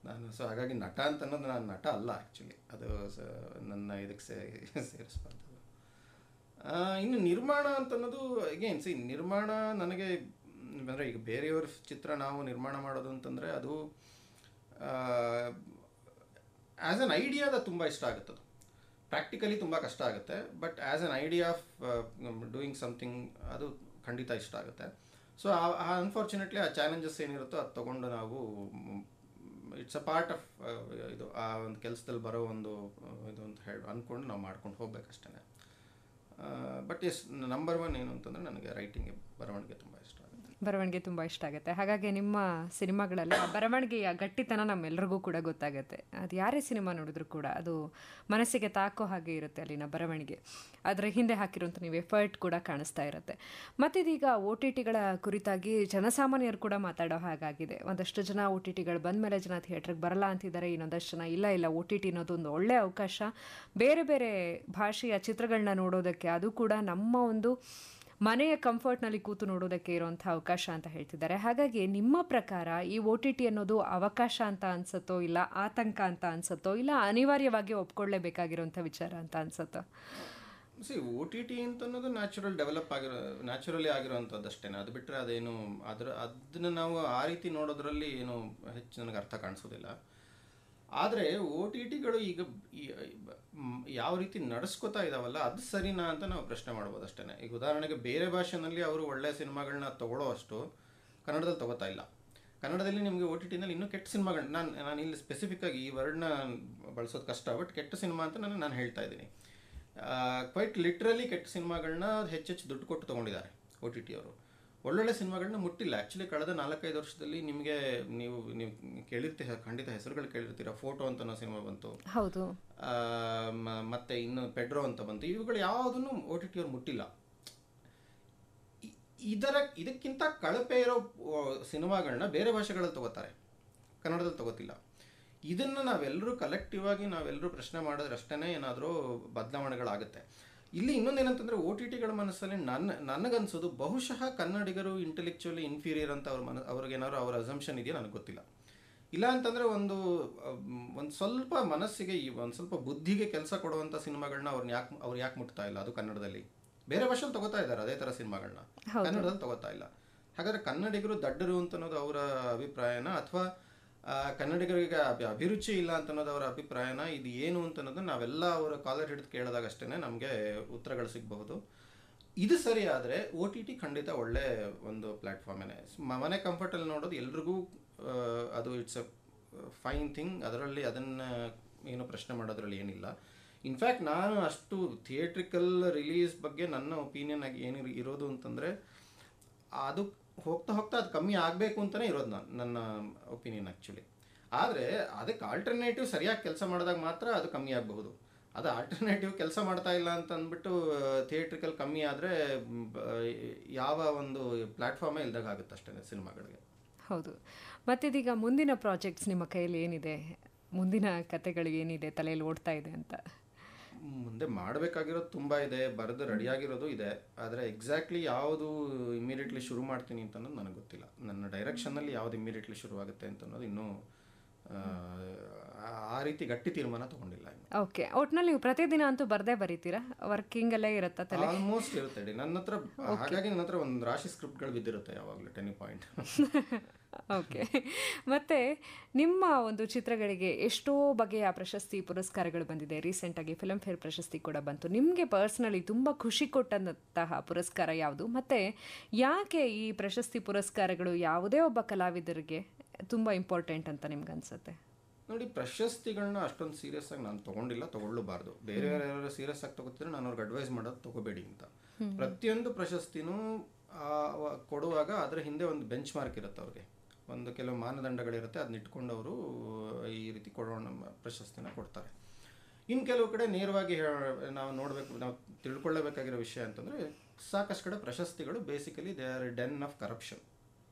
B: ನಾನು. ಸೊ ಹಾಗಾಗಿ ನಟ ಅಂತ ಅನ್ನೋದು ನಾನು ನಟ ಅಲ್ಲ ಆ್ಯಕ್ಚುಲಿ. ಅದು ನನ್ನ ಇದಕ್ಕೆ ಸೇರಿಸ್ಬಾರ್ದು. ಇನ್ನು ನಿರ್ಮಾಣ ಅಂತ ಅನ್ನೋದು ಅಗೇನ್ ನಿರ್ಮಾಣ ನನಗೆ ಅಂದರೆ ಈಗ ಬೇರೆಯವ್ರ ಚಿತ್ರ ನಾವು ನಿರ್ಮಾಣ ಮಾಡೋದು ಅಂತಂದರೆ ಅದು ಆ್ಯಸ್ ಅನ್ ಐಡಿಯಾದ ತುಂಬ ಇಷ್ಟ ಆಗುತ್ತೆ. ಅದು ಪ್ರಾಕ್ಟಿಕಲಿ ತುಂಬ ಕಷ್ಟ ಆಗುತ್ತೆ, but as an idea of doing something ಅದು ಖಂಡಿತ ಇಷ್ಟ ಆಗುತ್ತೆ. ಸೊ ಅನ್ಫಾರ್ಚುನೇಟ್ಲಿ ಆ ಚಾಲೆಂಜಸ್ ಏನಿರುತ್ತೋ ಅದು ತೊಗೊಂಡು ನಾವು ಇಟ್ಸ್ ಅ ಪಾರ್ಟ್ ಆಫ್ ಇದು ಆ ಒಂದು ಕೆಲಸದಲ್ಲಿ ಬರೋ ಒಂದು ಇದು ಅಂತ ಹೇಳಿ ಅಂದ್ಕೊಂಡು ನಾವು ಮಾಡ್ಕೊಂಡು ಹೋಗ್ಬೇಕಷ್ಟೇ. ಬಟ್ ಎಸ್ ನಂಬರ್ 1 ಏನು ಅಂತಂದರೆ ನನಗೆ ರೈಟಿಂಗ್, ಬರವಣಿಗೆ ತುಂಬ ಇಷ್ಟ ಆಗುತ್ತೆ.
A: ಬರವಣಿಗೆ ತುಂಬ ಇಷ್ಟ ಆಗುತ್ತೆ. ಹಾಗಾಗಿ ನಿಮ್ಮ ಸಿನಿಮಾಗಳಲ್ಲಿ ಆ ಬರವಣಿಗೆಯ ಗಟ್ಟಿತನ ನಮ್ಮೆಲ್ಲರಿಗೂ ಕೂಡ ಗೊತ್ತಾಗುತ್ತೆ. ಅದು ಯಾರೇ ಸಿನಿಮಾ ನೋಡಿದ್ರು ಕೂಡ ಅದು ಮನಸ್ಸಿಗೆ ತಾಕೋ ಹಾಗೆ ಇರುತ್ತೆ ಅಲ್ಲಿನ ಬರವಣಿಗೆ. ಅದರ ಹಿಂದೆ ಹಾಕಿರುವಂಥ ನೀವು ಎಫರ್ಟ್ ಕೂಡ ಕಾಣಿಸ್ತಾ ಇರುತ್ತೆ. ಮತ್ತಿದೀಗ OTTಗಳ ಕುರಿತಾಗಿ ಜನಸಾಮಾನ್ಯರು ಕೂಡ ಮಾತಾಡೋ ಹಾಗಾಗಿದೆ. ಒಂದಷ್ಟು ಜನ OTTಗಳು ಬಂದ ಮೇಲೆ ಜನ ಥಿಯೇಟ್ರಿಗೆ ಬರಲ್ಲ ಅಂತಿದ್ದಾರೆ. ಇನ್ನೊಂದಷ್ಟು ಜನ ಇಲ್ಲ OTT ಅನ್ನೋದು ಒಂದು ಒಳ್ಳೆಯ ಅವಕಾಶ, ಬೇರೆ ಬೇರೆ ಭಾಷೆಯ ಚಿತ್ರಗಳನ್ನ ನೋಡೋದಕ್ಕೆ, ಅದು ಕೂಡ ನಮ್ಮ ಒಂದು ಮನೆಯ ಕಂಫರ್ಟ್ನಲ್ಲಿ ಕೂತು ನೋಡೋದಕ್ಕೆ ಇರುವಂಥ ಅವಕಾಶ ಅಂತ ಹೇಳ್ತಿದ್ದಾರೆ. ಹಾಗಾಗಿ ನಿಮ್ಮ ಪ್ರಕಾರ ಈ OTT ಅನ್ನೋದು ಅವಕಾಶ ಅಂತ ಅನ್ಸುತ್ತೋ, ಇಲ್ಲ ಆತಂಕ ಅಂತ ಅನ್ಸುತ್ತೋ, ಇಲ್ಲ ಅನಿವಾರ್ಯವಾಗಿ ಒಪ್ಕೊಳ್ಳೇಬೇಕಾಗಿರುವಂಥ ವಿಚಾರ ಅಂತ ಅನ್ಸುತ್ತೋ?
B: OTT ಅಂತ ಅನ್ನೋದು ನ್ಯಾಚುರಲಿ ಆಗಿರೋವಂಥದ್ದು ಅಷ್ಟೇ. ಅದು ಬಿಟ್ಟರೆ ಅದೇನು ಅದನ್ನು ನಾವು ಆ ರೀತಿ ನೋಡೋದ್ರಲ್ಲಿ ಏನು ಹೆಚ್ಚು ನನಗೆ ಅರ್ಥ ಕಾಣಿಸೋದಿಲ್ಲ. ಆದರೆ OTTಗಳು ಈಗ ಯಾವ ರೀತಿ ನಡೆಸ್ಕೋತಾ ಇದ್ದಾವಲ್ಲ, ಅದು ಸರಿನಾ ಅಂತ ನಾವು ಪ್ರಶ್ನೆ ಮಾಡ್ಬೋದು ಅಷ್ಟೇ. ಈಗ ಉದಾಹರಣೆಗೆ ಬೇರೆ ಭಾಷೆನಲ್ಲಿ ಅವರು ಒಳ್ಳೆಯ ಸಿನಿಮಾಗಳನ್ನ ತೊಗೊಳ್ಳೋ ಅಷ್ಟು ಕನ್ನಡದಲ್ಲಿ ತೊಗೋತಾ ಇಲ್ಲ. ಕನ್ನಡದಲ್ಲಿ ನಿಮಗೆ OTTನಲ್ಲಿ ಇನ್ನೂ ಕೆಟ್ಟ ಸಿನಿಮಾಗಳನ್ನ ನಾನು ಇಲ್ಲಿ ಸ್ಪೆಸಿಫಿಕ್ಕಾಗಿ ಈ ವರ್ಡ್ನ ಬಳಸೋದು ಕಷ್ಟ, ಬಟ್ ಕೆಟ್ಟ ಸಿನಿಮಾ ಅಂತ ನಾನು ಹೇಳ್ತಾ ಇದ್ದೀನಿ. ಕ್ವೈಟ್ ಲಿಟ್ರಲಿ ಕೆಟ್ಟ ಸಿನಿಮಾಗಳನ್ನ ಹೆಚ್ಚೆಚ್ಚು ದುಡ್ಡು ಕೊಟ್ಟು ತೊಗೊಂಡಿದ್ದಾರೆ OTT ಅವರು. ಒಳ್ಳೊಳ್ಳೆ ಸಿನಿಮಾಗಳನ್ನ ಮುಟ್ಟಿಲ್ಲ. ಆ್ಯಕ್ಚುಲಿ ಕಳೆದ 4-5 ವರ್ಷದಲ್ಲಿ ನಿಮಗೆ ನೀವು ಕೇಳಿರ್ತೀರ, ಖಂಡಿತ ಹೆಸರುಗಳು ಕೇಳಿರ್ತೀರ. ಫೋಟೋ ಅಂತ ಅನ್ನೋ ಸಿನಿಮಾ ಬಂತು,
A: ಹೌದು,
B: ಮತ್ತು ಇನ್ನು ಪೆಡ್ರೋ ಅಂತ ಬಂತು. ಇವುಗಳು ಯಾವುದನ್ನು OTT ಅವ್ರು ಮುಟ್ಟಿಲ್ಲ. ಇದಕ್ಕಿಂತ ಕಳಪೆ ಇರೋ ಸಿನಿಮಾಗಳನ್ನ ಬೇರೆ ಭಾಷೆಗಳಲ್ಲಿ ತೊಗೋತಾರೆ, ಕನ್ನಡದಲ್ಲಿ ತೊಗೋತಿಲ್ಲ. ಇದನ್ನು ನಾವೆಲ್ಲರೂ ಕಲೆಕ್ಟಿವ್ ಆಗಿ ನಾವೆಲ್ಲರೂ ಪ್ರಶ್ನೆ ಮಾಡಿದ್ರೆ ಅಷ್ಟೇ ಏನಾದರೂ ಬದಲಾವಣೆಗಳಾಗುತ್ತೆ. ಇಲ್ಲಿ ಇನ್ನೊಂದೇನಂತಂದರೆ ಒ ಟಿ ಟಿಗಳ ಮನಸ್ಸಲ್ಲಿ ನನಗನ್ಸೋದು ಬಹುಶಃ ಕನ್ನಡಿಗರು ಇಂಟೆಲೆಕ್ಚುಲಿ ಇನ್ಫೀರಿಯರ್ ಅಂತ ಅವ್ರಿಗೇನಾದ್ರು ಅವ್ರ ಅಸಂಪ್ಷನ್ ಇದೆಯಾ ನನಗೆ ಗೊತ್ತಿಲ್ಲ. ಇಲ್ಲ ಅಂತಂದರೆ ಒಂದು ಸ್ವಲ್ಪ ಮನಸ್ಸಿಗೆ ಒಂದು ಸ್ವಲ್ಪ ಬುದ್ಧಿಗೆ ಕೆಲಸ ಕೊಡುವಂಥ ಸಿನಿಮಾಗಳನ್ನ ಅವ್ರು ಯಾಕೆ ಮುಟ್ತಾ ಇಲ್ಲ? ಅದು ಕನ್ನಡದಲ್ಲಿ ಬೇರೆ ಭಾಷೆಯಲ್ಲಿ ತಗೋತಾ ಇದ್ದಾರೆ ಅದೇ ಥರ ಸಿನಿಮಾಗಳನ್ನ, ಕನ್ನಡದಲ್ಲಿ ತಗೋತಾ ಇಲ್ಲ. ಹಾಗಾದರೆ ಕನ್ನಡಿಗರು ದಡ್ಡರು ಅಂತ ಅನ್ನೋದು ಅವರ ಅಭಿಪ್ರಾಯನ, ಅಥವಾ ಕನ್ನಡಿಗರಿಗೆ ಅಭಿರುಚಿ ಇಲ್ಲ ಅಂತ ಅನ್ನೋದು ಅವರ ಅಭಿಪ್ರಾಯನ? ಇದು ಏನು ಅಂತ ಅನ್ನೋದು ನಾವೆಲ್ಲ ಅವರ ಕಾಲರ್ ಹಿಡಿದು ಕೇಳಿದಾಗ ಅಷ್ಟೇ ನಮಗೆ ಉತ್ತರಗಳು ಸಿಗಬಹುದು. ಇದು ಸರಿ ಆದರೆ ಒ ಟಿ ಟಿ ಖಂಡಿತ ಒಳ್ಳೆ ಒಂದು ಪ್ಲ್ಯಾಟ್ಫಾರ್ಮೇನೆ. ಮನೆ ಕಂಫರ್ಟಲ್ಲಿ ನೋಡೋದು ಎಲ್ರಿಗೂ ಅದು ಇಟ್ಸ್ ಅ ಫೈನ್ ಥಿಂಗ್. ಅದರಲ್ಲಿ ಅದನ್ನು ಏನು ಪ್ರಶ್ನೆ ಮಾಡೋದ್ರಲ್ಲಿ ಏನಿಲ್ಲ. ಇನ್ಫ್ಯಾಕ್ಟ್ ನಾನು ಅಷ್ಟು ಥಿಯೇಟ್ರಿಕಲ್ ರಿಲೀಸ್ ಬಗ್ಗೆ ನನ್ನ ಒಪಿನಿಯನ್ ಆಗಿ ಏನು ಇರೋದು ಅಂತಂದರೆ, ಅದು ಹೋಗ್ತಾ ಹೋಗ್ತಾ ಅದು ಕಮ್ಮಿ ಆಗಬೇಕು ಅಂತಲೇ ಇರೋದು ನನ್ನ ಒಪಿನಿಯನ್ ಆ್ಯಕ್ಚುಲಿ. ಆದರೆ ಅದಕ್ಕೆ ಆಲ್ಟರ್ನೇಟಿವ್ ಸರಿಯಾಗಿ ಕೆಲಸ ಮಾಡಿದಾಗ ಮಾತ್ರ ಅದು ಕಮ್ಮಿ ಆಗಬಹುದು. ಅದು ಆಲ್ಟರ್ನೇಟಿವ್ ಕೆಲಸ ಮಾಡ್ತಾ ಇಲ್ಲ ಅಂತ ಅಂದ್ಬಿಟ್ಟು ಥಿಯೇಟ್ರಿಕಲ್ ಕಮ್ಮಿ ಆದರೆ ಯಾವ ಒಂದು ಪ್ಲ್ಯಾಟ್ಫಾರ್ಮೇ ಇಲ್ದಾಗ ಆಗುತ್ತೆ ಅಷ್ಟೇ ಸಿನಿಮಾಗಳಿಗೆ.
A: ಹೌದು. ಮತ್ತಿದೀಗ ಮುಂದಿನ ಪ್ರಾಜೆಕ್ಟ್ಸ್ ನಿಮ್ಮ ಕೈಯಲ್ಲಿ ಏನಿದೆ? ಮುಂದಿನ ಕತೆಗಳು ಏನಿದೆ ತಲೆಯಲ್ಲಿ ಓಡ್ತಾ ಇದೆ ಅಂತ?
B: ಮುಂದೆ ಮಾಡಬೇಕಾಗಿರೋದು ತುಂಬ ಇದೆ, ಬರೆದು ರೆಡಿಯಾಗಿರೋದು ಇದೆ. ಆದರೆ ಎಕ್ಸಾಕ್ಟ್ಲಿ ಯಾವುದು ಇಮಿಡಿಯೇಟ್ಲಿ ಶುರು ಮಾಡ್ತೀನಿ ಅಂತ ಅನ್ನೋದು ನನಗೆ ಗೊತ್ತಿಲ್ಲ. ನನ್ನ ಡೈರೆಕ್ಷನ್ನಲ್ಲಿ ಯಾವುದು ಇಮಿಡಿಯೇಟ್ಲಿ ಶುರುವಾಗುತ್ತೆ ಅಂತ ಅನ್ನೋದು ಇನ್ನೂ ಆ ರೀತಿ ಗಟ್ಟಿ ತೀರ್ಮಾನ ತೊಗೊಂಡಿಲ್ಲ.
A: ಓಕೆ. ಒಟ್ಟಿನಲ್ಲಿ ನೀವು ಪ್ರತಿದಿನ ಅಂತೂ ಬರದೇ ಬರೀತೀರಾ? ವರ್ಕಿಂಗಲ್ಲೇ ಇರುತ್ತಾ ತಲೆ?
B: ಆಲ್ಮೋಸ್ಟ್ ಇರುತ್ತೆ ನನ್ನ ಹತ್ರ. ಹಾಗಾಗಿ ನನ್ನ ಹತ್ರ ಒಂದು ರಾಶಿ ಸ್ಕ್ರಿಪ್ಟ್ಗಳು ಬಿದ್ದಿರುತ್ತೆ ಯಾವಾಗಲೂ, 10 ಪಾಯಿಂಟ್.
A: ಓಕೆ. ಮತ್ತು ನಿಮ್ಮ ಒಂದು ಚಿತ್ರಗಳಿಗೆ ಎಷ್ಟೋ ಬಗೆಯ ಪ್ರಶಸ್ತಿ ಪುರಸ್ಕಾರಗಳು ಬಂದಿದೆ. ರೀಸೆಂಟಾಗಿ ಫಿಲ್ಮ್ ಫೇರ್ ಪ್ರಶಸ್ತಿ ಕೂಡ ಬಂತು. ನಿಮಗೆ ಪರ್ಸ್ನಲಿ ತುಂಬ ಖುಷಿ ಕೊಟ್ಟಂತಹ ಪುರಸ್ಕಾರ ಯಾವುದು? ಮತ್ತು ಯಾಕೆ ಈ ಪ್ರಶಸ್ತಿ ಪುರಸ್ಕಾರಗಳು ಯಾವುದೇ ಒಬ್ಬ ಕಲಾವಿದರಿಗೆ ತುಂಬ ಇಂಪಾರ್ಟೆಂಟ್ ಅಂತ ನಿಮ್ಗೆ ಅನ್ಸುತ್ತೆ?
B: ನೋಡಿ, ಪ್ರಶಸ್ತಿಗಳನ್ನ ಅಷ್ಟೊಂದು ಸೀರಿಯಸ್ ಆಗಿ ನಾನು ತೊಗೊಂಡಿಲ್ಲ, ತೊಗೊಳ್ಳಬಾರ್ದು. ಬೇರೆಯವರು ಯಾರು ಸೀರಿಯಸ್ ಆಗಿ ತೊಗೋತಿದ್ರೆ ನಾನು ಅವ್ರಿಗೆ ಅಡ್ವೈಸ್ ಮಾಡೋದು ತೊಗೋಬೇಡಿ ಅಂತ. ಪ್ರತಿಯೊಂದು ಪ್ರಶಸ್ತಿನೂ ಕೊಡುವಾಗ ಅದರ ಹಿಂದೆ ಒಂದು ಬೆಂಚ್ ಮಾರ್ಕ್ ಇರುತ್ತೆ, ಅವ್ರಿಗೆ ಒಂದು ಕೆಲವು ಮಾನದಂಡಗಳಿರುತ್ತೆ. ಅದನ್ನ ಇಟ್ಕೊಂಡು ಅವರು ಈ ರೀತಿ ಕೊಡೋಣ ಪ್ರಶಸ್ತಿನ ಕೊಡ್ತಾರೆ. ಇನ್ನು ಕೆಲವು ಕಡೆ ನೇರವಾಗಿ ನಾವು ತಿಳ್ಕೊಳ್ಳಬೇಕಾಗಿರೋ ವಿಷಯ ಅಂತಂದರೆ, ಸಾಕಷ್ಟು ಕಡೆ ಪ್ರಶಸ್ತಿಗಳು basically they are den of corruption.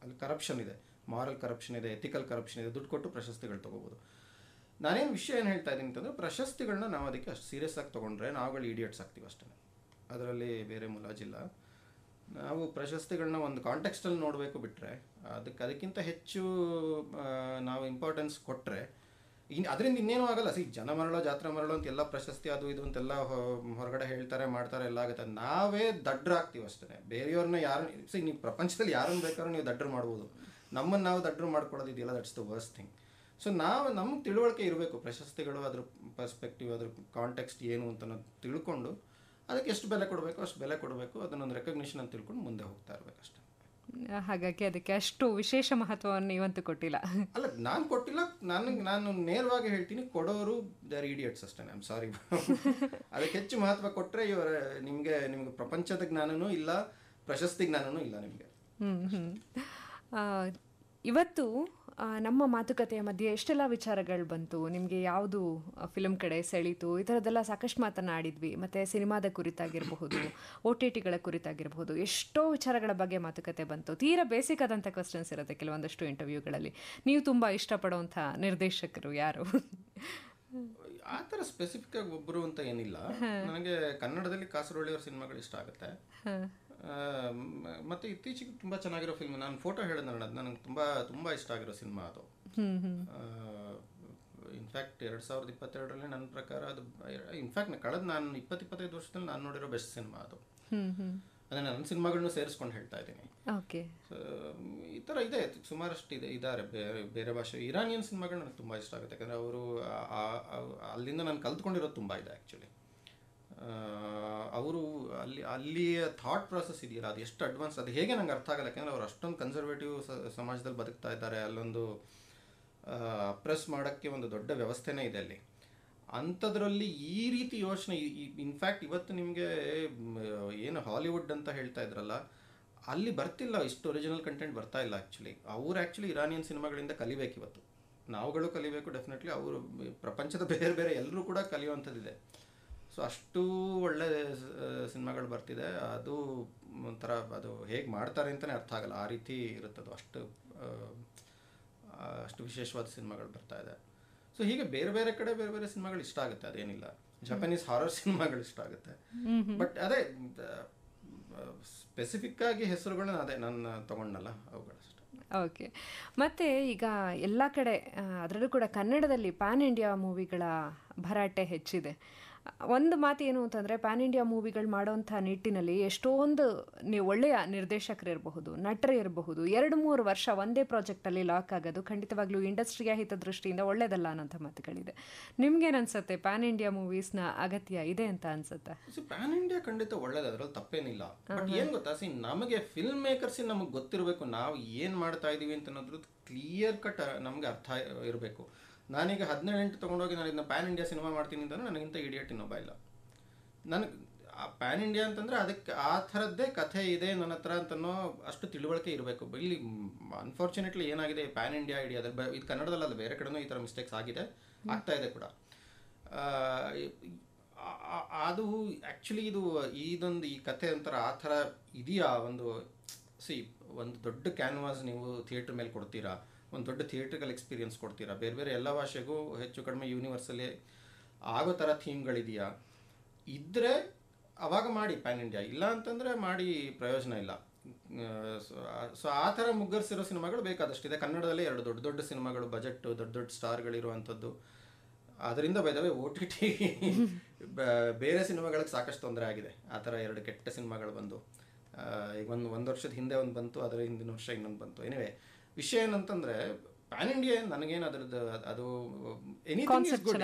B: ಅಲ್ಲಿ ಕರಪ್ಷನ್ ಇದೆ, ಮಾರಲ್ ಕರಪ್ಷನ್ ಇದೆ, ಎಥಿಕಲ್ ಕರಪ್ಷನ್ ಇದೆ. ದುಡ್ಡು ಕೊಟ್ಟು ಪ್ರಶಸ್ತಿಗಳು ತೊಗೋಬೋದು. ನಾನೇನು ವಿಷಯ ಏನು ಹೇಳ್ತಾ ಇದ್ದೀನಿ ಅಂತಂದರೆ, ಪ್ರಶಸ್ತಿಗಳನ್ನ ನಾವು ಅದಕ್ಕೆ ಅಷ್ಟು ಸೀರಿಯಸ್ ಆಗಿ ತೊಗೊಂಡ್ರೆ ನಾವುಗಳು ಇಡಿಯಟ್ಸ್ ಆಗ್ತೀವಿ ಅಷ್ಟೇ. ಅದರಲ್ಲಿ ಬೇರೆ ಮುಲಾಜಿಲ್ಲ. ನಾವು ಪ್ರಶಸ್ತಿಗಳನ್ನ ಒಂದು ಕಾಂಟೆಕ್ಸ್ಟಲ್ಲಿ ನೋಡಬೇಕು ಬಿಟ್ಟರೆ, ಅದಕ್ಕಿಂತ ಹೆಚ್ಚು ನಾವು ಇಂಪಾರ್ಟೆನ್ಸ್ ಕೊಟ್ಟರೆ ಅದರಿಂದ ಇನ್ನೇನು ಆಗಲ್ಲ. ಜನ ಮರಳೋ ಜಾತ್ರೆ ಮರಳೋ ಅಂತ ಎಲ್ಲ ಪ್ರಶಸ್ತಿ ಅದು ಇದು ಅಂತೆಲ್ಲ ಹೊರಗಡೆ ಹೇಳ್ತಾರೆ ಮಾಡ್ತಾರೆ, ಎಲ್ಲ ಆಗುತ್ತೆ. ನಾವೇ ದಡ್ಡರಾಗ್ತೀವಿ ಅಷ್ಟೇ. ಬೇರೆಯವ್ರನ್ನ ನೀವು ಪ್ರಪಂಚದಲ್ಲಿ ಯಾರನ್ನು ಬೇಕಾದ್ರೂ ನೀವು ದಡ್ಡರು ಮಾಡ್ಬೋದು. ನಮ್ಮನ್ನು ನಾವು ದಡ್ಡರು ಮಾಡ್ಕೊಳ್ಳೋದು ಇದೆಯಲ್ಲ, that's the worst thing. So ನಮಗೆ ತಿಳುವಳಿಕೆ ಇರಬೇಕು ಪ್ರಶಸ್ತಿಗಳು, ಅದ್ರ ಪರ್ಸ್ಪೆಕ್ಟಿವ್, ಅದ್ರ ಕಾಂಟೆಕ್ಸ್ಟ್ ಏನು ಅಂತ ತಿಳ್ಕೊಂಡು ಅದಕ್ಕೆ ಎಷ್ಟು ಬೆಲೆ ಕೊಡಬೇಕು ಅಷ್ಟು ಬೆಲೆ ಕೊಡಬೇಕು. ಅದನ್ನೊಂದು ರೆಕಗ್ನಿಷನ್ ಅಂತ ತಿಳ್ಕೊಂಡು ಮುಂದೆ ಹೋಗ್ತಾ ಇರಬೇಕು ಅಷ್ಟೇ.
A: ಹಾಗಾಗಿ ಅದಕ್ಕೆ ಅಷ್ಟು ವಿಶೇಷ ಮಹತ್ವವನ್ನು ನೀವಂತೂ ಕೊಟ್ಟಿಲ್ಲ.
B: ಅಲ್ಲ, ನಾನು ಕೊಟ್ಟಿಲ್ಲ. ನಾನು ನೇರವಾಗಿ ಹೇಳ್ತೀನಿ, ಕೊಡೋರು ದೇ ಆರ್ ಇಡಿಯಟ್ಸ್ ಅಷ್ಟೇ. I am sorry. ಅದಕ್ಕೆ ಹೆಚ್ಚು ಮಹತ್ವ ಕೊಟ್ಟರೆ ನಿಮಗೆ ಪ್ರಪಂಚದ ಜ್ಞಾನನೂ ಇಲ್ಲ, ಪ್ರಶಸ್ತಿ ಜ್ಞಾನನೂ ಇಲ್ಲ ನಿಮಗೆ.
A: ಇವತ್ತು ನಮ್ಮ ಮಾತುಕತೆಯ ಮಧ್ಯೆ ಎಷ್ಟೆಲ್ಲ ವಿಚಾರಗಳು ಬಂತು. ನಿಮಗೆ ಯಾವುದು ಫಿಲ್ಮ್ ಕಡೆ ಸೆಳೀತು, ಈ ಥರದ್ದೆಲ್ಲ ಸಾಕಷ್ಟು ಮಾತನಾಡಿದ್ವಿ. ಮತ್ತು ಸಿನಿಮಾದ ಕುರಿತಾಗಿರಬಹುದು, ಒ ಟಿ ಟಿಗಳ ಕುರಿತಾಗಿರಬಹುದು, ಎಷ್ಟೋ ವಿಚಾರಗಳ ಬಗ್ಗೆ ಮಾತುಕತೆ ಬಂತು. ತೀರಾ ಬೇಸಿಕ್ ಆದಂಥ ಕ್ವಶನ್ಸ್ ಇರುತ್ತೆ ಕೆಲವೊಂದಷ್ಟು ಇಂಟರ್ವ್ಯೂಗಳಲ್ಲಿ. ನೀವು ತುಂಬ ಇಷ್ಟಪಡುವಂಥ ನಿರ್ದೇಶಕರು ಯಾರು?
B: ಆ ಥರ ಸ್ಪೆಸಿಫಿಕ್ ಆಗಿ ಒಬ್ಬರು ಅಂತ ಏನಿಲ್ಲ. ನನಗೆ ಕನ್ನಡದಲ್ಲಿ ಕಾಸರವಳ್ಳಿಯವ್ರ ಸಿನಿಮಾಗಳು ಇಷ್ಟ ಆಗುತ್ತೆ. ಮತ್ತು ಇತ್ತೀಚೆಗೆ ತುಂಬ ಚೆನ್ನಾಗಿರೋ ಫಿಲ್ಮ್, ನಾನು ಫೋಟೋ ಹೇಳಿದ್ನಲ್ಲ, ಅದು ನನಗೆ ತುಂಬ ತುಂಬ ಇಷ್ಟ ಆಗಿರೋ ಸಿನಿಮಾ ಅದು. ಇನ್ಫ್ಯಾಕ್ಟ್ 2022ರಲ್ಲಿ ನನ್ನ ಪ್ರಕಾರ ಅದು ಕಳೆದ ನಾನು 20-25 ವರ್ಷದಲ್ಲಿ ನಾನು ನೋಡಿರೋ ಬೆಸ್ಟ್ ಸಿನಿಮಾ ಅದು. ಅದನ್ನು ನನ್ನ ಸಿನಿಮಾಗಳನ್ನೂ ಸೇರಿಸ್ಕೊಂಡು ಹೇಳ್ತಾ ಇದ್ದೀನಿ. ಈ ಥರ ಇದೆ, ಸುಮಾರಷ್ಟು ಇದ್ದಾರೆ ಬೇರೆ ಭಾಷೆ. ಇರಾನಿಯನ್ ಸಿನಿಮಾಗಳು ನನಗೆ ತುಂಬ ಇಷ್ಟ ಆಗುತ್ತೆ. ಯಾಕಂದರೆ ಅವರು ಅಲ್ಲಿಂದ ನಾನು ಕಲ್ತ್ಕೊಂಡಿರೋದು ತುಂಬ ಇದೆ ಆ್ಯಕ್ಚುಲಿ. ಅವರು ಅಲ್ಲಿಯ ಥಾಟ್ ಪ್ರಾಸೆಸ್ ಇದೆಯಲ್ಲ, ಅದು ಎಷ್ಟು ಅಡ್ವಾನ್ಸ್, ಅದು ಹೇಗೆ ನಂಗೆ ಅರ್ಥ ಆಗಲ್ಲ. ಯಾಕೆಂದರೆ ಅವ್ರು ಅಷ್ಟೊಂದು ಕನ್ಸರ್ವೇಟಿವ್ ಸಮಾಜದಲ್ಲಿ ಬದುಕ್ತಾ ಇದ್ದಾರೆ. ಅಲ್ಲೊಂದು ಅಪ್ರೆಸ್ ಮಾಡೋಕ್ಕೆ ಒಂದು ದೊಡ್ಡ ವ್ಯವಸ್ಥೆನೇ ಇದೆ ಅಲ್ಲಿ. ಅಂಥದ್ರಲ್ಲಿ ಈ ರೀತಿ ಯೋಚನೆ, ಇನ್ಫ್ಯಾಕ್ಟ್ ಇವತ್ತು ನಿಮಗೆ ಏನು ಹಾಲಿವುಡ್ ಅಂತ ಹೇಳ್ತಾ ಇದ್ರಲ್ಲ, ಅಲ್ಲಿ ಬರ್ತಿಲ್ಲ, ಇಷ್ಟು ಒರಿಜಿನಲ್ ಕಂಟೆಂಟ್ ಬರ್ತಾ ಇಲ್ಲ ಆ್ಯಕ್ಚುಲಿ. ಅವ್ರು ಆ್ಯಕ್ಚುಲಿ ಇರಾನಿಯನ್ ಸಿನಿಮಾಗಳಿಂದ ಕಲಿಬೇಕು. ಇವತ್ತು ನಾವುಗಳು ಕಲಿಬೇಕು ಡೆಫಿನೆಟ್ಲಿ. ಅವರು ಪ್ರಪಂಚದ ಬೇರೆ ಬೇರೆ ಎಲ್ಲರೂ ಕೂಡ ಕಲಿಯುವಂಥದ್ದಿದೆ. ಸೊ ಅಷ್ಟು ಒಳ್ಳೆ ಸಿನಿಮಾಗಳು ಬರ್ತಿದೆ. ಅದು ಒಂಥರ ಅದು ಹೇಗೆ ಮಾಡ್ತಾರೆ ಅಂತಲೇ ಅರ್ಥ ಆಗಲ್ಲ, ಆ ರೀತಿ ಇರುತ್ತದು. ಅಷ್ಟು ವಿಶೇಷವಾದ ಸಿನಿಮಾಗಳು ಬರ್ತಾ ಇದೆ. ಸೊ ಹೀಗೆ ಬೇರೆ ಬೇರೆ ಕಡೆ ಬೇರೆ ಬೇರೆ ಸಿನಿಮಾಗಳು ಇಷ್ಟ ಆಗುತ್ತೆ, ಅದೇನಿಲ್ಲ. ಜಪಾನೀಸ್ ಹಾರರ್ ಸಿನಿಮಾಗಳು ಇಷ್ಟ ಆಗುತ್ತೆ. ಬಟ್ ಅದೇ ಸ್ಪೆಸಿಫಿಕ್ ಆಗಿ ಹೆಸರುಗಳನ್ನ ಅದೇ ನಾನು ತಗೊಂಡಲ್ಲ ಅವುಗಳಷ್ಟೇ.
A: ಓಕೆ. ಮತ್ತು ಈಗ ಎಲ್ಲ ಕಡೆ ಅದರಲ್ಲೂ ಕೂಡ ಕನ್ನಡದಲ್ಲಿ ಪ್ಯಾನ್ ಇಂಡಿಯಾ ಮೂವಿಗಳ ಭರಾಟೆ ಹೆಚ್ಚಿದೆ. ಒಂದು ಮಾತು ಏನು ಅಂತಂದರೆ, ಪ್ಯಾನ್ ಇಂಡಿಯಾ ಮೂವಿಗಳು ಮಾಡೋವಂಥ ನಿಟ್ಟಿನಲ್ಲಿ ಎಷ್ಟೊಂದು ಒಳ್ಳೆಯ ನಿರ್ದೇಶಕರಿರಬಹುದು, ನಟರು ಇರಬಹುದು, 2-3 ವರ್ಷ ಒಂದೇ ಪ್ರಾಜೆಕ್ಟಲ್ಲಿ ಲಾಕ್ ಆಗೋದು ಖಂಡಿತವಾಗ್ಲೂ ಇಂಡಸ್ಟ್ರಿಯ ಹಿತದೃಷ್ಟಿಯಿಂದ ಒಳ್ಳೆಯದಲ್ಲ ಅನ್ನೋಂಥ ಮಾತುಗಳಿದೆ. ನಿಮ್ಗೇನು ಅನ್ಸುತ್ತೆ, ಪ್ಯಾನ್ ಇಂಡಿಯಾ ಮೂವೀಸ್ನ ಅಗತ್ಯ ಇದೆ ಅಂತ ಅನ್ಸುತ್ತೆ?
B: ಪ್ಯಾನ್ ಇಂಡಿಯಾ ಖಂಡಿತ ಒಳ್ಳೇದು, ಅದರಲ್ಲಿ ತಪ್ಪೇನಿಲ್ಲ. ಬಟ್ ಏನು ಗೊತ್ತಾ, ನಮಗೆ ಫಿಲ್ಮ್ ಮೇಕರ್ಸ್ ನಮಗೆ ಗೊತ್ತಿರಬೇಕು ನಾವು ಏನು ಮಾಡ್ತಾ ಇದ್ದೀವಿ ಅಂತ ಅನ್ನೋದ್ರದ್ದು ಕ್ಲಿಯರ್ ಕಟ್ ನಮಗೆ ಅರ್ಥ ಇರಬೇಕು. ನಾನೀಗ 17 ತೊಗೊಂಡೋಗಿ ನಾನು ಇದನ್ನ ಪ್ಯಾನ್ ಇಂಡಿಯಾ ಸಿನಿಮಾ ಮಾಡ್ತೀನಿ ಅಂತಂದ್ರೆ ನನಗಿಂತ ಇಡಿಯಟ್ ಇನ್ನೊಬ್ಬ ಇಲ್ಲ. ನನಗೆ ಪ್ಯಾನ್ ಇಂಡಿಯಾ ಅಂತಂದರೆ ಅದಕ್ಕೆ ಆ ಥರದ್ದೇ ಕಥೆ ಇದೆ ನನ್ನ ಹತ್ರ ಅಂತನೋ ಅಷ್ಟು ತಿಳುವಳಿಕೆ ಇರಬೇಕು. ಇಲ್ಲಿ ಅನ್ಫಾರ್ಚುನೇಟ್ಲಿ ಏನಾಗಿದೆ, ಪ್ಯಾನ್ ಇಂಡಿಯಾ ಅದ್ರ ಇದು ಕನ್ನಡದಲ್ಲ, ಅದು ಬೇರೆ ಕಡೆನೂ ಈ ಥರ ಮಿಸ್ಟೇಕ್ಸ್ ಆಗ್ತಾ ಇದೆ ಕೂಡ. ಅದು ಆ್ಯಕ್ಚುಲಿ ಈ ಕಥೆ ಒಂಥರ ಆ ಥರ ಇದೆಯಾ, ಒಂದು ದೊಡ್ಡ ಕ್ಯಾನ್ವಾಸ್ ನೀವು ಥಿಯೇಟ್ರ್ ಮೇಲೆ ಕೊಡ್ತೀರಾ, ಒಂದು ದೊಡ್ಡ ಥಿಯೇಟ್ರಿಕಲ್ ಎಕ್ಸ್ಪೀರಿಯನ್ಸ್ ಕೊಡ್ತೀರಾ, ಬೇರೆ ಬೇರೆ ಎಲ್ಲ ಭಾಷೆಗೂ ಹೆಚ್ಚು ಕಡಿಮೆ ಯೂನಿವರ್ಸಲ್ಲಿ ಆಗೋ ಥರ ಥೀಮ್ಗಳಿದೆಯಾ, ಇದ್ದರೆ ಅವಾಗ ಮಾಡಿ ಪ್ಯಾನ್ ಇಂಡಿಯಾ. ಇಲ್ಲ ಅಂತಂದರೆ ಮಾಡಿ ಪ್ರಯೋಜನ ಇಲ್ಲ. ಸೊ ಆ ಥರ ಮುಗ್ಗರಿಸಿರೋ ಸಿನಿಮಾಗಳು ಬೇಕಾದಷ್ಟಿದೆ. ಕನ್ನಡದಲ್ಲೇ 2 ದೊಡ್ಡ ದೊಡ್ಡ ಸಿನಿಮಾಗಳು, ಬಜೆಟ್ಟು ದೊಡ್ಡ ದೊಡ್ಡ ಸ್ಟಾರ್ಗಳಿರುವಂಥದ್ದು. ಅದರಿಂದ ಬೈದವೆ OTT ಬೇರೆ ಸಿನಿಮಾಗಳಿಗೆ ಸಾಕಷ್ಟು ತೊಂದರೆ ಆಗಿದೆ. ಆ ಥರ 2 ಕೆಟ್ಟ ಸಿನಿಮಾಗಳು ಬಂದು, ಈಗ ಒಂದು ವರ್ಷದ ಹಿಂದೆ ಒಂದು ಬಂತು, ಅದರ ಹಿಂದಿನ ವರ್ಷ ಇನ್ನೊಂದು ಬಂತು. ಎನಿವೆ, ವಿಷಯ ಏನಂತಂದರೆ ಪ್ಯಾನ್ ಇಂಡಿಯಾ ನನಗೇನು ಅದರದ್ದು ಅದು ಎನಿಥಿಂಗ್ ಇಸ್ ಗುಡ್,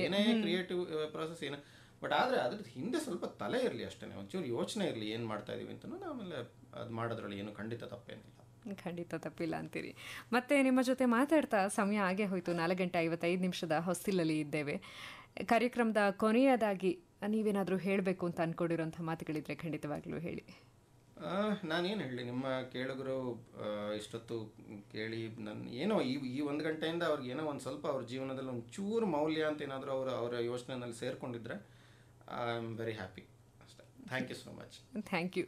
B: ಏನೇ ಕ್ರಿಯೇಟಿವ್ ಪ್ರಾಸೆಸ್ ಏನು, ಬಟ್ ಆದರೆ ಅದ್ರದ್ದು ಹಿಂದೆ ಸ್ವಲ್ಪ ತಲೆ ಇರಲಿ ಅಷ್ಟೇ, ಒಂಚೂರು ಯೋಚನೆ ಇರಲಿ ಏನು ಮಾಡ್ತಾ ಇದೀವಿ ಅಂತಲೂ. ಆಮೇಲೆ ಅದು ಮಾಡೋದ್ರಲ್ಲಿ ಏನು ಖಂಡಿತ ತಪ್ಪೇನಿಲ್ಲ.
A: ಖಂಡಿತ ತಪ್ಪಿಲ್ಲ ಅಂತೀರಿ. ಮತ್ತು ನಿಮ್ಮ ಜೊತೆ ಮಾತಾಡ್ತಾ ಸಮಯ ಆಗೇ ಹೋಯಿತು, 4:55 ಹೊಸ್ತಿಲಲ್ಲಿ ಇದ್ದೇವೆ. ಕಾರ್ಯಕ್ರಮದ ಕೊನೆಯದಾಗಿ ನೀವೇನಾದರೂ ಹೇಳಬೇಕು ಅಂತ ಅಂದ್ಕೊಂಡಿರೋಂಥ ಮಾತುಗಳಿದ್ರೆ ಖಂಡಿತವಾಗ್ಲೂ ಹೇಳಿ.
B: ನಾನೇನು ಹೇಳಿ, ನಿಮ್ಮ ಕೇಳುಗರು ಇಷ್ಟೊತ್ತು ಕೇಳಿ ಏನೋ ಈ 1 ಗಂಟೆಯಿಂದ ಅವ್ರಿಗೆ ಏನೋ ಒಂದು ಸ್ವಲ್ಪ ಅವ್ರ ಜೀವನದಲ್ಲಿ ಒಂದು ಚೂರು ಮೌಲ್ಯ ಅಂತ ಏನಾದರೂ ಅವರ ಯೋಚನೆಯಲ್ಲಿ ಸೇರಿಕೊಂಡಿದ್ರೆ ಐ ಆಮ್ ವೆರಿ ಹ್ಯಾಪಿ ಅಷ್ಟೇ. Thank you so much.
A: Thank you.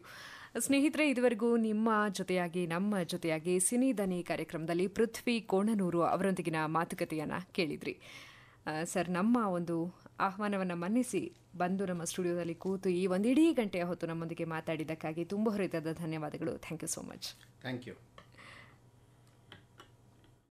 A: ಸ್ನೇಹಿತರೆ, ಇದುವರೆಗೂ ನಮ್ಮ ಜೊತೆಯಾಗಿ ಸಿನಿದನಿ ಕಾರ್ಯಕ್ರಮದಲ್ಲಿ ಪೃಥ್ವಿ ಕೋಣನೂರು ಅವರೊಂದಿಗಿನ ಮಾತುಕತೆಯನ್ನು ಕೇಳಿದ್ರಿ. ಸರ್, ನಮ್ಮ ಒಂದು ಆಹ್ವಾನವನ್ನು ಮನ್ನಿಸಿ ಬಂದು ನಮ್ಮ ಸ್ಟುಡಿಯೋದಲ್ಲಿ ಕೂತು ಈ 1 ಇಡೀ ಗಂಟೆಯ ಹೊತ್ತು ನಮ್ಮೊಂದಿಗೆ ಮಾತಾಡಿದ್ದಕ್ಕಾಗಿ ತುಂಬ ಹೃದಯದ ಧನ್ಯವಾದಗಳು. Thank you so much.
B: Thank you.